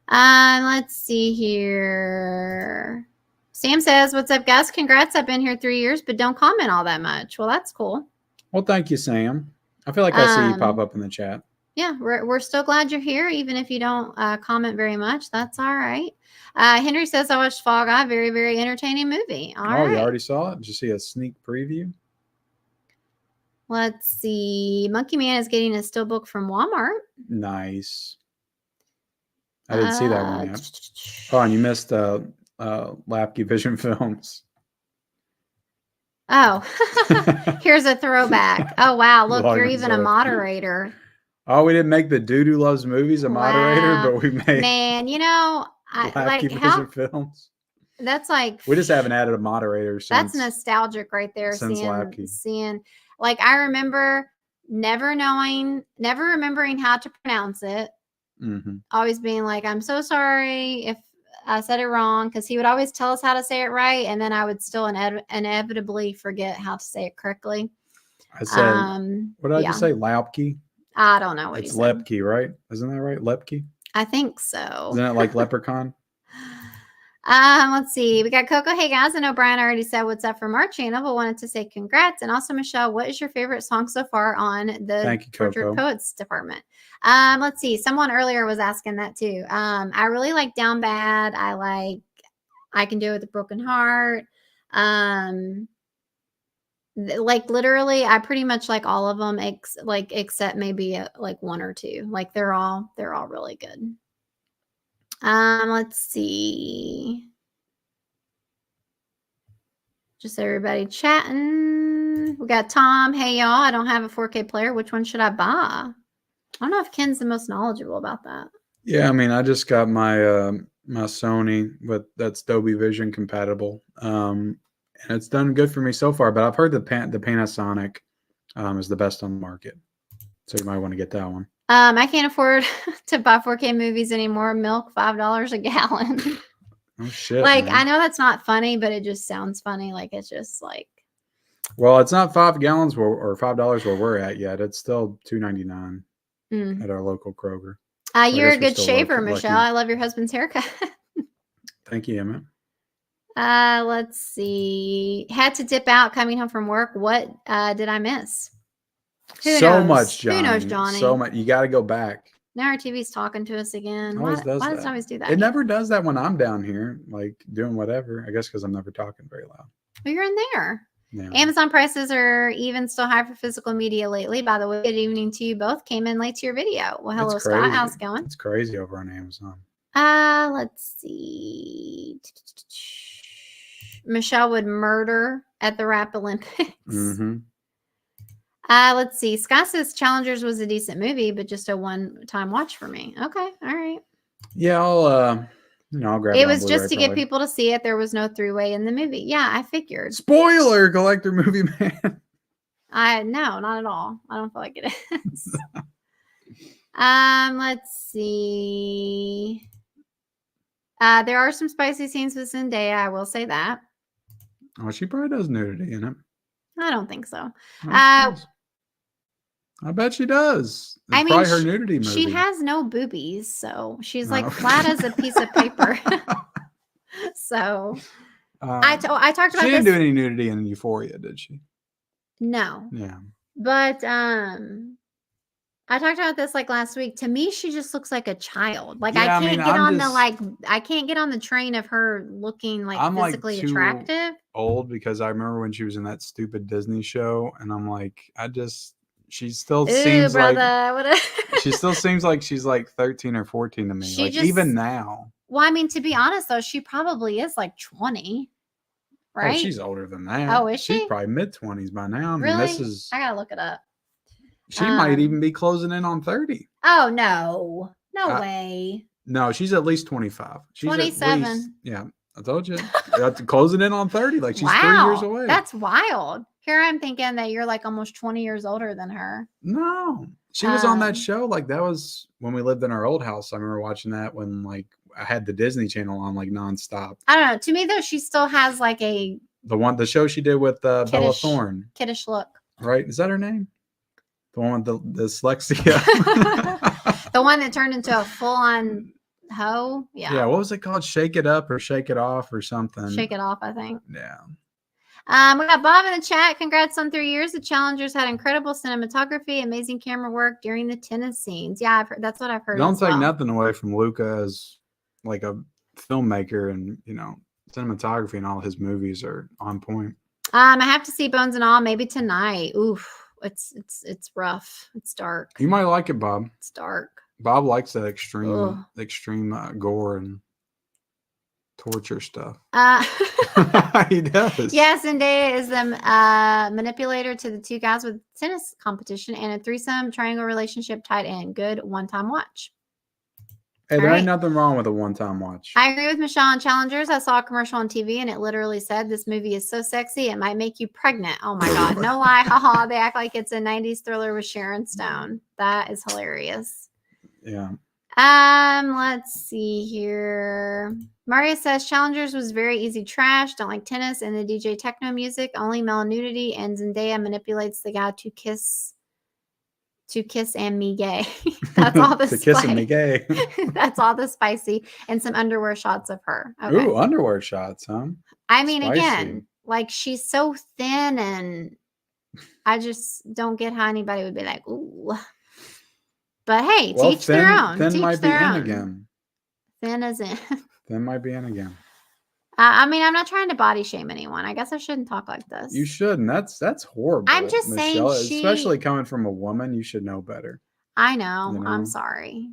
Speaker 2: let's see here. Sam says, "What's up, guys? Congrats. I've been here 3 years, but don't comment all that much." Well, that's cool.
Speaker 1: Well, thank you, Sam. I feel like I see you pop up in the chat.
Speaker 2: Yeah, we're still glad you're here, even if you don't comment very much. That's all right. Henry says, "I watched Fall Guy. Very, very entertaining movie." All right.
Speaker 1: You already saw it? Did you see a sneak preview?
Speaker 2: Let's see. Monkey Man is getting a steelbook from Walmart.
Speaker 1: Nice. I didn't see that one yet. Oh, and you missed Lapke Vision Films.
Speaker 2: Oh, here's a throwback. Oh, wow. Look, you're even a moderator.
Speaker 1: Oh, we didn't make the Dude Who Loves Movies a moderator, but we made.
Speaker 2: Man,
Speaker 1: Lapke Vision Films.
Speaker 2: That's like.
Speaker 1: We just haven't added a moderator since.
Speaker 2: That's nostalgic right there. Seeing, like, I remember never remembering how to pronounce it.
Speaker 1: Mm-hmm.
Speaker 2: Always being like, "I'm so sorry if I said it wrong," because he would always tell us how to say it right, and then I would still inevitably forget how to say it correctly.
Speaker 1: I said, what did I just say? Lapke?
Speaker 2: I don't know what
Speaker 1: it's Lepke, right? Isn't that right? Lepke?
Speaker 2: I think so.
Speaker 1: Isn't it like Leprechaun?
Speaker 2: Let's see. We got Coco. Hey, guys. I know Brian already said what's up from our channel, but wanted to say congrats. And also, Michelle, what is your favorite song so far on the Tortured Poets department? Let's see. Someone earlier was asking that too. I really like Down Bad. I like I Can Do It With a Broken Heart. Like literally, I pretty much like all of them, except maybe like one or two. Like they're all really good. Let's see. Just everybody chatting. We got Tom. Hey y'all, I don't have a 4K player. Which one should I buy? I don't know if Ken's the most knowledgeable about that.
Speaker 1: Yeah, I mean, I just got my my Sony that's Dolby Vision compatible. And it's done good for me so far, but I've heard the Panasonic is the best on the market. So you might want to get that one.
Speaker 2: I can't afford to buy 4K movies anymore. Milk, $5 a gallon.
Speaker 1: Oh shit!
Speaker 2: Like,
Speaker 1: man.
Speaker 2: I know that's not funny, but it just sounds funny. Like, it's just like.
Speaker 1: Well, it's not 5 gallons or $5 where we're at yet. It's still $2.99 at our local Kroger.
Speaker 2: You're a good shaver, Michelle. I love your husband's haircut.
Speaker 1: Thank you, Emma.
Speaker 2: Let's see. Had to dip out coming home from work. What did I miss? Who knows, Johnny?
Speaker 1: So much. You got to go back.
Speaker 2: Now our TV's talking to us again.
Speaker 1: Why
Speaker 2: does it always do that?
Speaker 1: It never does that when I'm down here, like doing whatever. I guess because I'm never talking very loud.
Speaker 2: Well, you're in there.
Speaker 1: Yeah.
Speaker 2: Amazon prices are even still high for physical media lately. By the way, good evening to you both. Came in late to your video. Well, hello, Scott. How's it going?
Speaker 1: It's crazy over on Amazon.
Speaker 2: Let's see. Michelle would murder at the Rap Olympics.
Speaker 1: Mm-hmm.
Speaker 2: Let's see. Scott says Challengers was a decent movie, but just a one-time watch for me. Okay, all right.
Speaker 1: Yeah, I'll grab it.
Speaker 2: It was just to get people to see it. There was no three-way in the movie. Yeah, I figured.
Speaker 1: Spoiler, Collector Movie Man.
Speaker 2: No, not at all. I don't feel like it is. Let's see. There are some spicy scenes with Zendaya. I will say that.
Speaker 1: Oh, she probably does nudity in it.
Speaker 2: I don't think so.
Speaker 1: I bet she does. It's probably her nudity movie.
Speaker 2: She has no boobies, so she's like flat as a piece of paper. So I talked about this.
Speaker 1: She didn't do any nudity in Euphoria, did she?
Speaker 2: No.
Speaker 1: Yeah.
Speaker 2: But I talked about this like last week. To me, she just looks like a child. Like I can't get on the train of her looking like physically attractive.
Speaker 1: Old because I remember when she was in that stupid Disney show, and I'm like, she still seems like she still seems like she's like 13 or 14 to me. Even now.
Speaker 2: Well, I mean, to be honest though, she probably is like 20. Right?
Speaker 1: Oh, she's older than that.
Speaker 2: Oh, is she?
Speaker 1: She's probably mid-20s by now. I mean,
Speaker 2: really? I gotta look it up.
Speaker 1: She might even be closing in on 30.
Speaker 2: Oh, no. No way.
Speaker 1: No, she's at least 25. She's
Speaker 2: 27.
Speaker 1: Yeah, I told you. Closing in on 30. Like she's 3 years away.
Speaker 2: That's wild. Here I'm thinking that you're like almost 20 years older than her.
Speaker 1: No. She was on that show. Like that was when we lived in our old house. I remember watching that when like I had the Disney Channel on like nonstop.
Speaker 2: I don't know. To me though, she still has like the
Speaker 1: show she did with Bella Thorne.
Speaker 2: Kiddish look.
Speaker 1: Right? Is that her name? The one with the dyslexia.
Speaker 2: The one that turned into a full-on hoe. Yeah.
Speaker 1: Yeah. What was it called? Shake It Up or Shake It Off or something?
Speaker 2: Shake It Off, I think.
Speaker 1: Yeah.
Speaker 2: We got Bob in the chat. Congrats on 3 years. The Challengers had incredible cinematography, amazing camera work during the tennis scenes. Yeah, that's what I've heard.
Speaker 1: Don't take nothing away from Luca as like a filmmaker, and cinematography and all his movies are on point.
Speaker 2: I have to see Bones and All maybe tonight. Oof. It's rough. It's dark.
Speaker 1: You might like it, Bob.
Speaker 2: It's dark.
Speaker 1: Bob likes that extreme gore and torture stuff. He does.
Speaker 2: Yes, Zendaya is the manipulator to the two guys with tennis competition and a threesome triangle relationship tied in. Good one-time watch.
Speaker 1: Hey, there ain't nothing wrong with a one-time watch.
Speaker 2: I agree with Michelle on Challengers. I saw a commercial on TV and it literally said, "This movie is so sexy, it might make you pregnant." Oh my God. No lie. Haha. They act like it's a 90s thriller with Sharon Stone. That is hilarious.
Speaker 1: Yeah.
Speaker 2: Let's see here. Maria says Challengers was very easy trash. Don't like tennis and the DJ techno music. Only male nudity, and Zendaya manipulates the guy to kiss and me gay. That's all the
Speaker 1: to kiss and me gay.
Speaker 2: That's all the spicy and some underwear shots of her. Okay.
Speaker 1: Ooh, underwear shots, huh?
Speaker 2: I mean, spicy. Again, like she's so thin, and I just don't get how anybody would be like, ooh. But hey, teach their own.
Speaker 1: Thin
Speaker 2: teach
Speaker 1: might be
Speaker 2: their
Speaker 1: in
Speaker 2: own.
Speaker 1: again.
Speaker 2: Thin is in.
Speaker 1: Thin might be in again.
Speaker 2: I mean, I'm not trying to body shame anyone. I guess I shouldn't talk like this.
Speaker 1: You shouldn't. That's horrible.
Speaker 2: I'm just
Speaker 1: Michelle.
Speaker 2: saying,
Speaker 1: especially coming from a woman, you should know better.
Speaker 2: I know. I'm sorry.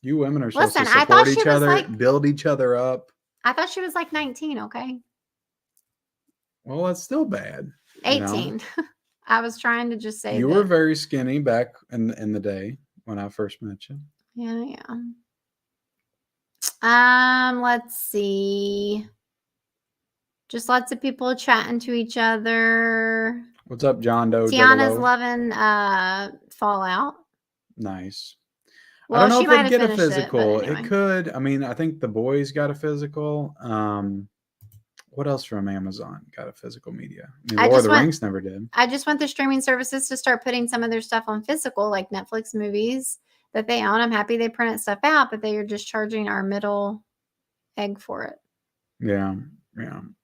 Speaker 1: You women are supposed to support each other, build each other up.
Speaker 2: I thought she was like 19. Okay.
Speaker 1: Well, that's still bad.
Speaker 2: 18. I was trying to just say
Speaker 1: you were very skinny back in the day when I first met you.
Speaker 2: Yeah. Let's see. Just lots of people chatting to each other.
Speaker 1: What's up, John Doe?
Speaker 2: Tiana's loving Fallout.
Speaker 1: Nice.
Speaker 2: Well,
Speaker 1: I don't know if it'd get a physical.
Speaker 2: Anyway.
Speaker 1: It could. I mean, I think The Boys got a physical. What else from Amazon got a physical media? I mean, Lord of the Rings never did.
Speaker 2: I just want the streaming services to start putting some of their stuff on physical, like Netflix movies that they own. I'm happy they printed stuff out, but they are just charging our middle egg for it.
Speaker 1: Yeah.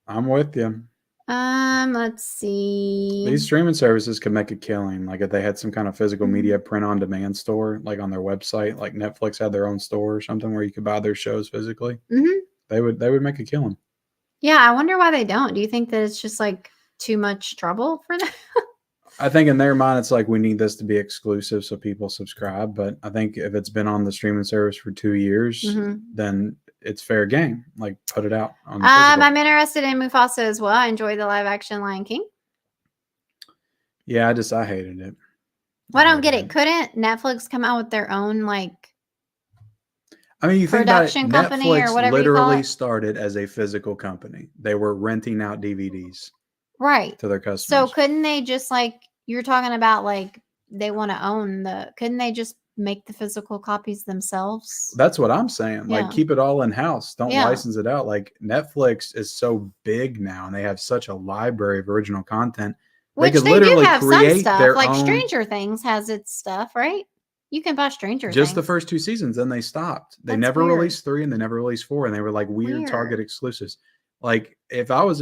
Speaker 1: I'm with you.
Speaker 2: Let's see.
Speaker 1: These streaming services could make a killing. Like if they had some kind of physical media print on demand store, like on their website, like Netflix had their own store or something where you could buy their shows physically.
Speaker 2: Mm-hmm.
Speaker 1: They would make a killing.
Speaker 2: Yeah, I wonder why they don't. Do you think that it's just like too much trouble for them.
Speaker 1: I think in their mind, it's like, we need this to be exclusive so people subscribe. But I think if it's been on the streaming service for 2 years, then it's fair game. Like, put it out on the physical.
Speaker 2: I'm interested in Mufasa as well. I enjoy the live action Lion King.
Speaker 1: Yeah, I hated it.
Speaker 2: Well, I don't get it. Couldn't Netflix come out with their own, like,
Speaker 1: I mean, you think about it,
Speaker 2: company
Speaker 1: Netflix
Speaker 2: or whatever
Speaker 1: literally started as a physical company. They were renting out DVDs.
Speaker 2: Right.
Speaker 1: To their customers.
Speaker 2: So couldn't they just, like, you're talking about, like, they want to own couldn't they just make the physical copies themselves?
Speaker 1: That's what I'm saying. Like, keep it all in house. Don't license it out. Like, Netflix is so big now and they have such a library of original content.
Speaker 2: Which they literally do have some stuff. Like Stranger Things has its stuff, right? You can buy Stranger Things.
Speaker 1: Just the first 2 seasons, then they stopped. They never released 3 and they never released 4, and they were like weird Target exclusives. Like, if I was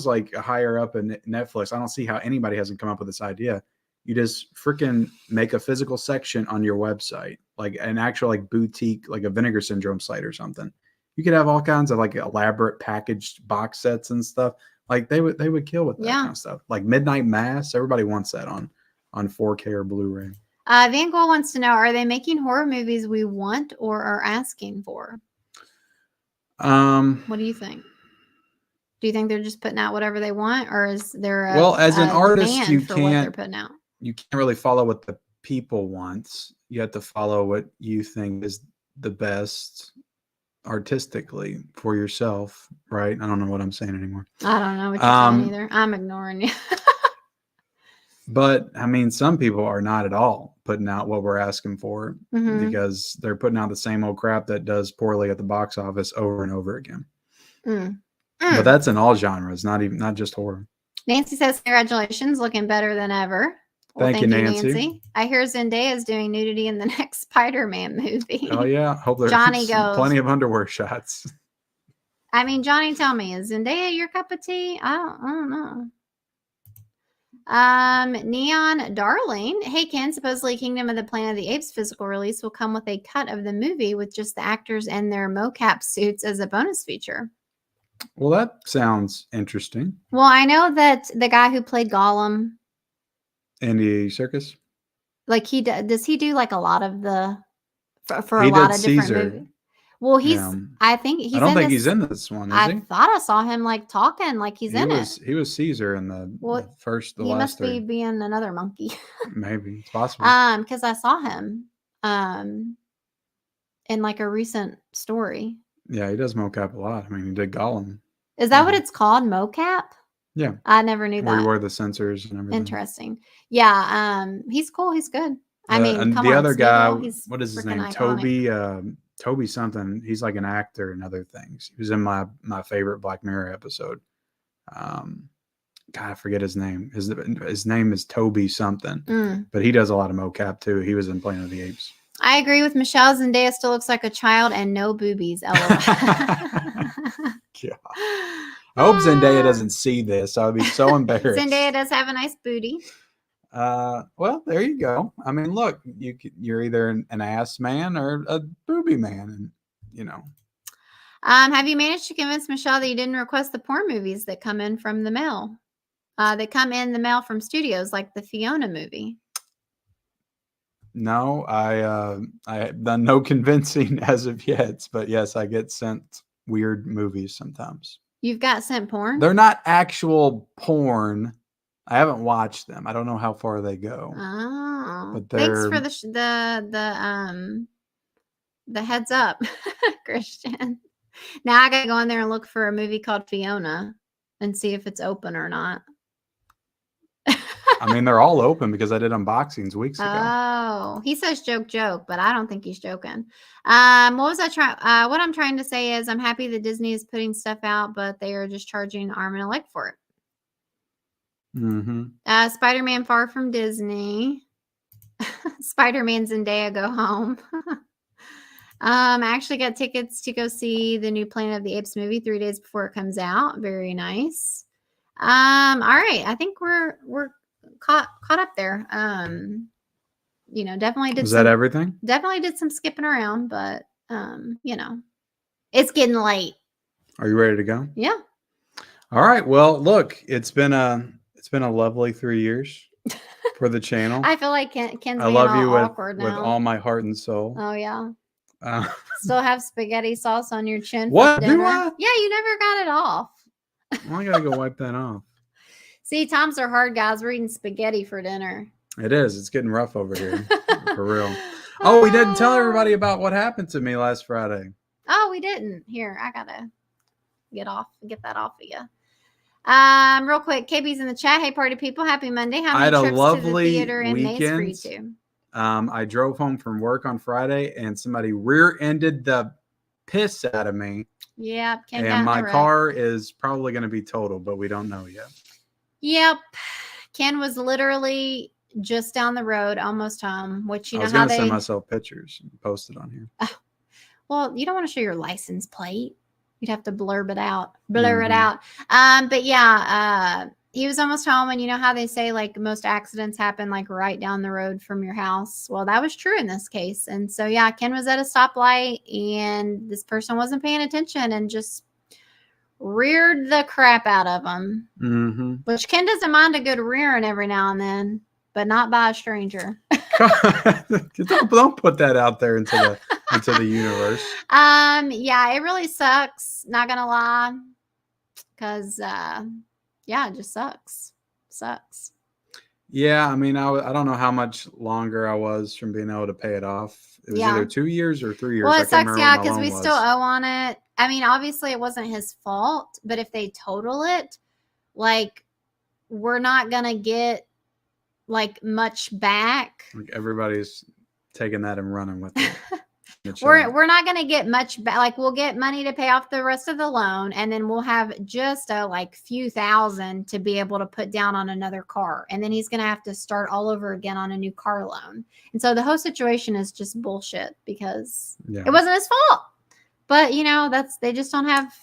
Speaker 1: like higher up in Netflix, I don't see how anybody hasn't come up with this idea. You just freaking make a physical section on your website, like an actual like boutique, like a Vinegar Syndrome site or something. You could have all kinds of like elaborate packaged box sets and stuff. Like, they would kill with that kind of stuff. Like Midnight Mass, everybody wants that on 4K or Blu-ray.
Speaker 2: Van Gogh wants to know: are they making horror movies we want or are asking for? What do you think? Do you think they're just putting out whatever they want, or is there
Speaker 1: as an artist, you
Speaker 2: for what they're putting out?
Speaker 1: You can't really follow what the people want. You have to follow what you think is the best artistically for yourself, right? I don't know what I'm saying anymore.
Speaker 2: I don't know what you're saying either. I'm ignoring you.
Speaker 1: But I mean, some people are not at all putting out what we're asking for because they're putting out the same old crap that does poorly at the box office over and over again. But that's in all genres, not just horror.
Speaker 2: Nancy says, congratulations, looking better than ever.
Speaker 1: Well, thank you, Nancy.
Speaker 2: I hear Zendaya is doing nudity in the next Spider-Man movie.
Speaker 1: Oh, yeah. Hope there's plenty of underwear shots.
Speaker 2: I mean, Johnny, tell me, is Zendaya your cup of tea? I don't know. Neon Darling. Hey, Ken, supposedly Kingdom of the Planet of the Apes physical release will come with a cut of the movie with just the actors and their mocap suits as a bonus feature.
Speaker 1: Well, that sounds interesting.
Speaker 2: Well, I know that the guy who played Gollum,
Speaker 1: Andy Serkis,
Speaker 2: like does he do like a lot of the for a lot of different movies? Well, I don't think
Speaker 1: he's in this one.
Speaker 2: I thought I saw him like talking like he was.
Speaker 1: He was Caesar in the last. He
Speaker 2: must be being another monkey.
Speaker 1: Maybe it's possible.
Speaker 2: Because I saw him in like a recent story.
Speaker 1: Yeah, he does mocap a lot. I mean, he did Gollum.
Speaker 2: Is that what it's called, mocap?
Speaker 1: Yeah,
Speaker 2: I never knew that.
Speaker 1: Where you wear the sensors and everything.
Speaker 2: Interesting. Yeah, he's cool. He's good. I mean,
Speaker 1: and the other guy, what is his name? Iconic. Toby something. He's like an actor and other things. He was in my favorite Black Mirror episode. God, I forget his name. His name is Toby something, but he does a lot of mocap too. He was in Planet of the Apes.
Speaker 2: I agree with Michelle. Zendaya still looks like a child and no boobies. LOL.
Speaker 1: Yeah. I hope Zendaya doesn't see this. I would be so embarrassed.
Speaker 2: Zendaya does have a nice booty.
Speaker 1: Well, there you go. I mean, look, you're either an ass man or a booby man, and you know.
Speaker 2: Have you managed to convince Michelle that you didn't request the porn movies that come in from the mail? That come in the mail from studios, like the Fiona movie.
Speaker 1: No, I have done no convincing as of yet, but yes, I get sent weird movies sometimes.
Speaker 2: You've got sent porn?
Speaker 1: They're not actual porn. I haven't watched them. I don't know how far they go.
Speaker 2: Oh, but thanks for the heads up, Christian. Now I gotta go in there and look for a movie called Fiona and see if it's open or not.
Speaker 1: I mean, they're all open because I did unboxings weeks ago.
Speaker 2: Oh, he says joke, but I don't think he's joking. What was I trying? What I'm trying to say is I'm happy that Disney is putting stuff out, but they are just charging an arm and a leg for it.
Speaker 1: Mm-hmm.
Speaker 2: Spider-Man Far From Disney. Spider-Man Zendaya Go Home. I actually got tickets to go see the new Planet of the Apes movie 3 days before it comes out. Very nice. All right. I think we're caught up there. You know, definitely did.
Speaker 1: Was that everything?
Speaker 2: Definitely did some skipping around, but you know, it's getting late.
Speaker 1: Are you ready to go?
Speaker 2: Yeah.
Speaker 1: All right. Well, look, it's been a lovely 3 years for the channel.
Speaker 2: I feel like Ken's being
Speaker 1: love you
Speaker 2: awkward
Speaker 1: with all my heart and soul.
Speaker 2: Oh yeah. Still have spaghetti sauce on your chin.
Speaker 1: What
Speaker 2: for dinner.
Speaker 1: do I?
Speaker 2: Yeah, you never got it off.
Speaker 1: Well, I gotta go wipe that off.
Speaker 2: See, times are hard, guys. We're eating spaghetti for dinner.
Speaker 1: It is. It's getting rough over here, for real. Oh, we didn't tell everybody about what happened to me last Friday.
Speaker 2: Oh, we didn't. Here, I gotta get that off of you. Real quick, KB's in the chat. Hey, party people, happy Monday. How many trips to the theater in May for you two?
Speaker 1: I drove home from work on Friday, and somebody rear-ended the piss out of me.
Speaker 2: Yep.
Speaker 1: And my car is probably going to be totaled, but we don't know yet.
Speaker 2: Yep. Ken was literally just down the road, almost home, which you know how they...
Speaker 1: I was going to send myself pictures and post it on here.
Speaker 2: Well, you don't want to show your license plate. You'd have to blur it out. But yeah, he was almost home, and you know how they say like most accidents happen like right down the road from your house. Well, that was true in this case. And so yeah, Ken was at a stoplight, and this person wasn't paying attention and just reared the crap out of him.
Speaker 1: Mm-hmm.
Speaker 2: Which Ken doesn't mind a good rearing every now and then, but not by a stranger.
Speaker 1: Don't put that out there into the universe.
Speaker 2: Yeah, it really sucks. Not gonna lie, because yeah, it just sucks.
Speaker 1: Yeah, I mean, I don't know how much longer I was from being able to pay it off. It was either 2 years or 3 years.
Speaker 2: Well, it sucks, yeah, because we still owe on it. I mean, obviously it wasn't his fault, but if they total it, like, we're not gonna get like much back.
Speaker 1: Like everybody's taking that and running with it.
Speaker 2: We're not going to get much back. Like, we'll get money to pay off the rest of the loan, and then we'll have just a like few thousand to be able to put down on another car, and then he's going to have to start all over again on a new car loan. And so the whole situation is just bullshit because it wasn't his fault. But you know, they just don't have.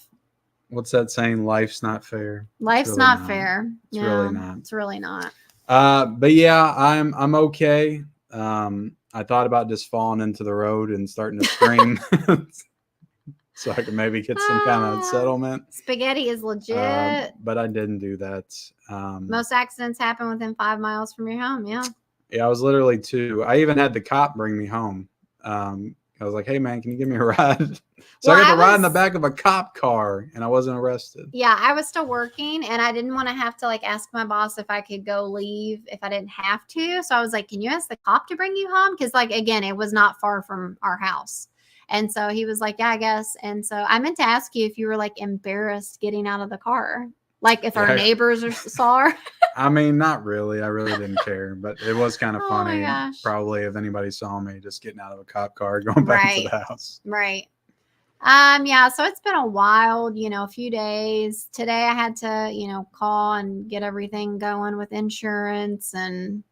Speaker 1: What's that saying? Life's not fair.
Speaker 2: Life's really not fair.
Speaker 1: It's really not.
Speaker 2: It's really not.
Speaker 1: But yeah, I'm okay. I thought about just falling into the road and starting to scream so I could maybe get some kind of settlement.
Speaker 2: Spaghetti is legit.
Speaker 1: But I didn't do that.
Speaker 2: Most accidents happen within 5 miles from your home. Yeah.
Speaker 1: Yeah, I was literally 2. I even had the cop bring me home. I was like, hey, man, can you give me a ride? So I got to ride in the back of a cop car, and I wasn't arrested.
Speaker 2: Yeah, I was still working, and I didn't want to have to, like, ask my boss if I could go leave if I didn't have to. So I was like, can you ask the cop to bring you home? Because, like, again, it was not far from our house. And so he was like, yeah, I guess. And so I meant to ask you if you were, like, embarrassed getting out of the car. Like, if our neighbors saw her.
Speaker 1: I mean, not really. I really didn't care. But it was kind of funny. Probably if anybody saw me just getting out of a cop car going back to the house.
Speaker 2: Right. Yeah, so it's been a wild, a few days. Today I had to, call and get everything going with insurance and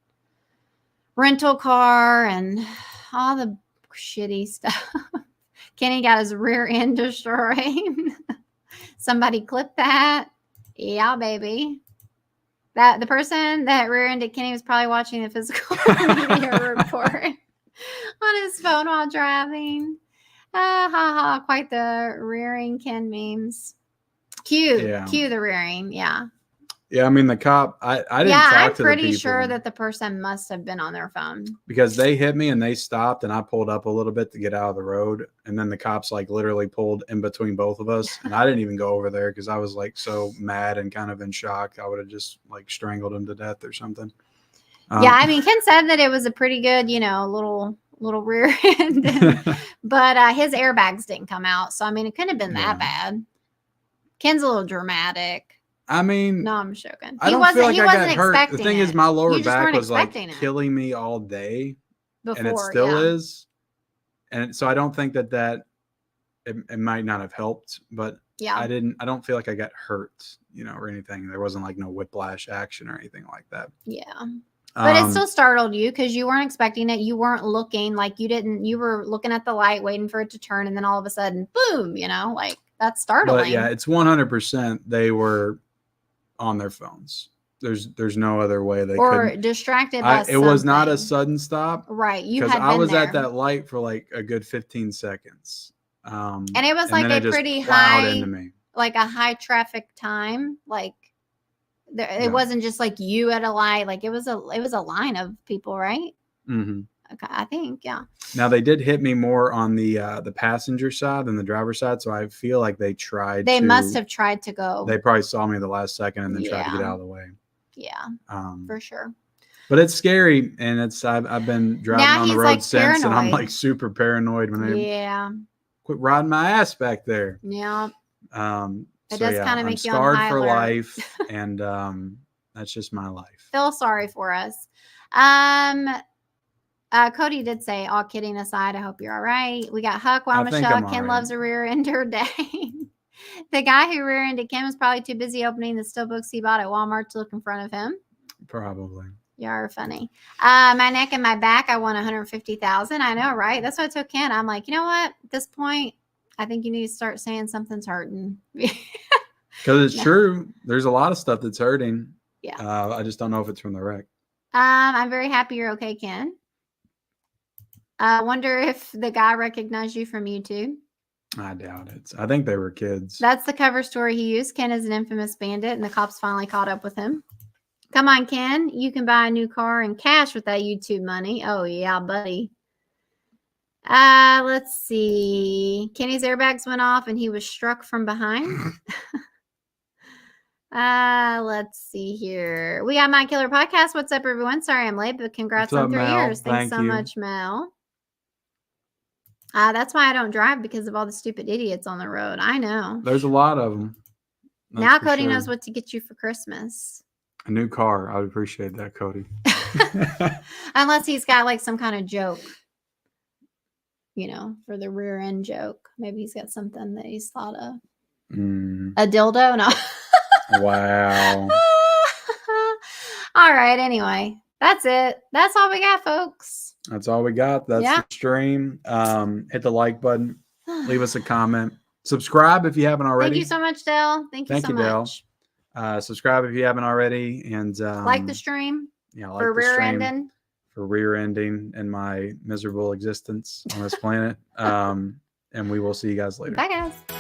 Speaker 2: rental car and all the shitty stuff. Kenny got his rear end destroyed. Somebody clip that. Yeah, baby. The person that rear-ended Kenny was probably watching the physical media report on his phone while driving. Quite the rearing Ken memes. Cue the rearing, yeah.
Speaker 1: Yeah, I mean, the cop, I didn't talk to the people.
Speaker 2: Yeah, I'm pretty sure that the person must have been on their phone.
Speaker 1: Because they hit me and they stopped, and I pulled up a little bit to get out of the road. And then the cops, like, literally pulled in between both of us. And I didn't even go over there because I was, like, so mad and kind of in shock. I would have just, like, strangled him to death or something.
Speaker 2: Yeah, I mean, Ken said that it was a pretty good, little rear end. But his airbags didn't come out. So, I mean, it couldn't have been that bad. Ken's a little dramatic.
Speaker 1: I mean,
Speaker 2: no, I'm joking.
Speaker 1: I don't feel like I got hurt. The thing is, my lower back was like killing me all day, and it still is. And so I don't think that it might not have helped, but I don't feel like I got hurt, or anything. There wasn't like no whiplash action or anything like that. Yeah.
Speaker 2: But it still startled you because you weren't expecting it. You weren't looking, like you were looking at the light, waiting for it to turn, and then all of a sudden, boom, like that's startling.
Speaker 1: But yeah, it's 100% they were on their phones. There's no other way they
Speaker 2: or distracted by
Speaker 1: it was not a sudden stop,
Speaker 2: right?
Speaker 1: Because I was at that light for like a good 15 seconds,
Speaker 2: and it was like a pretty high, like a high traffic time, like it wasn't just like you at a light, like it was a line of people, right?
Speaker 1: Mm-hmm.
Speaker 2: Okay, I think, yeah.
Speaker 1: Now they did hit me more on the passenger side than the driver's side, so I feel like they
Speaker 2: must have tried to go.
Speaker 1: They probably saw me the last second and then tried to get out of the way.
Speaker 2: Yeah, for sure.
Speaker 1: But it's scary, and I've been driving on the road like since, paranoid. And I'm like super paranoid when they quit riding my ass back there.
Speaker 2: Yeah.
Speaker 1: It does kind of make you scarred for life, and that's just my life.
Speaker 2: Feel sorry for us. Cody did say, all kidding aside, I hope you're all right. We got Huck. Wow, Michelle. Ken loves a rear ender day. The guy who rear-ended Kim was probably too busy opening the still books he bought at Walmart to look in front of him.
Speaker 1: Probably.
Speaker 2: You are funny. My neck and my back, I won $150,000. I know, right? That's what I told Ken. I'm like, you know what? At this point, I think you need to start saying something's hurting.
Speaker 1: Because it's true. There's a lot of stuff that's hurting.
Speaker 2: Yeah.
Speaker 1: I just don't know if it's from the wreck.
Speaker 2: I'm very happy you're okay, Ken. I wonder if the guy recognized you from YouTube.
Speaker 1: I doubt it. I think they were kids.
Speaker 2: That's the cover story he used. Ken is an infamous bandit, and the cops finally caught up with him. Come on, Ken. You can buy a new car in cash with that YouTube money. Oh, yeah, buddy. Let's see. Kenny's airbags went off, and he was struck from behind. Let's see here. We got My Killer Podcast. What's up, everyone? Sorry I'm late, but congrats on 3 years. Thanks so much, Mel. That's why I don't drive, because of all the stupid idiots on the road. I know.
Speaker 1: There's a lot of them.
Speaker 2: Now Cody knows what to get you for Christmas.
Speaker 1: A new car. I would appreciate that, Cody.
Speaker 2: Unless he's got like some kind of joke, for the rear end joke. Maybe he's got something that he's thought of. A dildo? No.
Speaker 1: Wow.
Speaker 2: All right. Anyway, that's it. That's all we got, folks.
Speaker 1: That's all we got. That's the stream. Hit the like button. Leave us a comment. Subscribe if you haven't already.
Speaker 2: Thank you so much, Dell. Thank you so much.
Speaker 1: Dell. Subscribe if you haven't already. And
Speaker 2: like the stream.
Speaker 1: Yeah, like
Speaker 2: for rear ending.
Speaker 1: For rear ending in my miserable existence on this planet. And we will see you guys later.
Speaker 2: Bye, guys.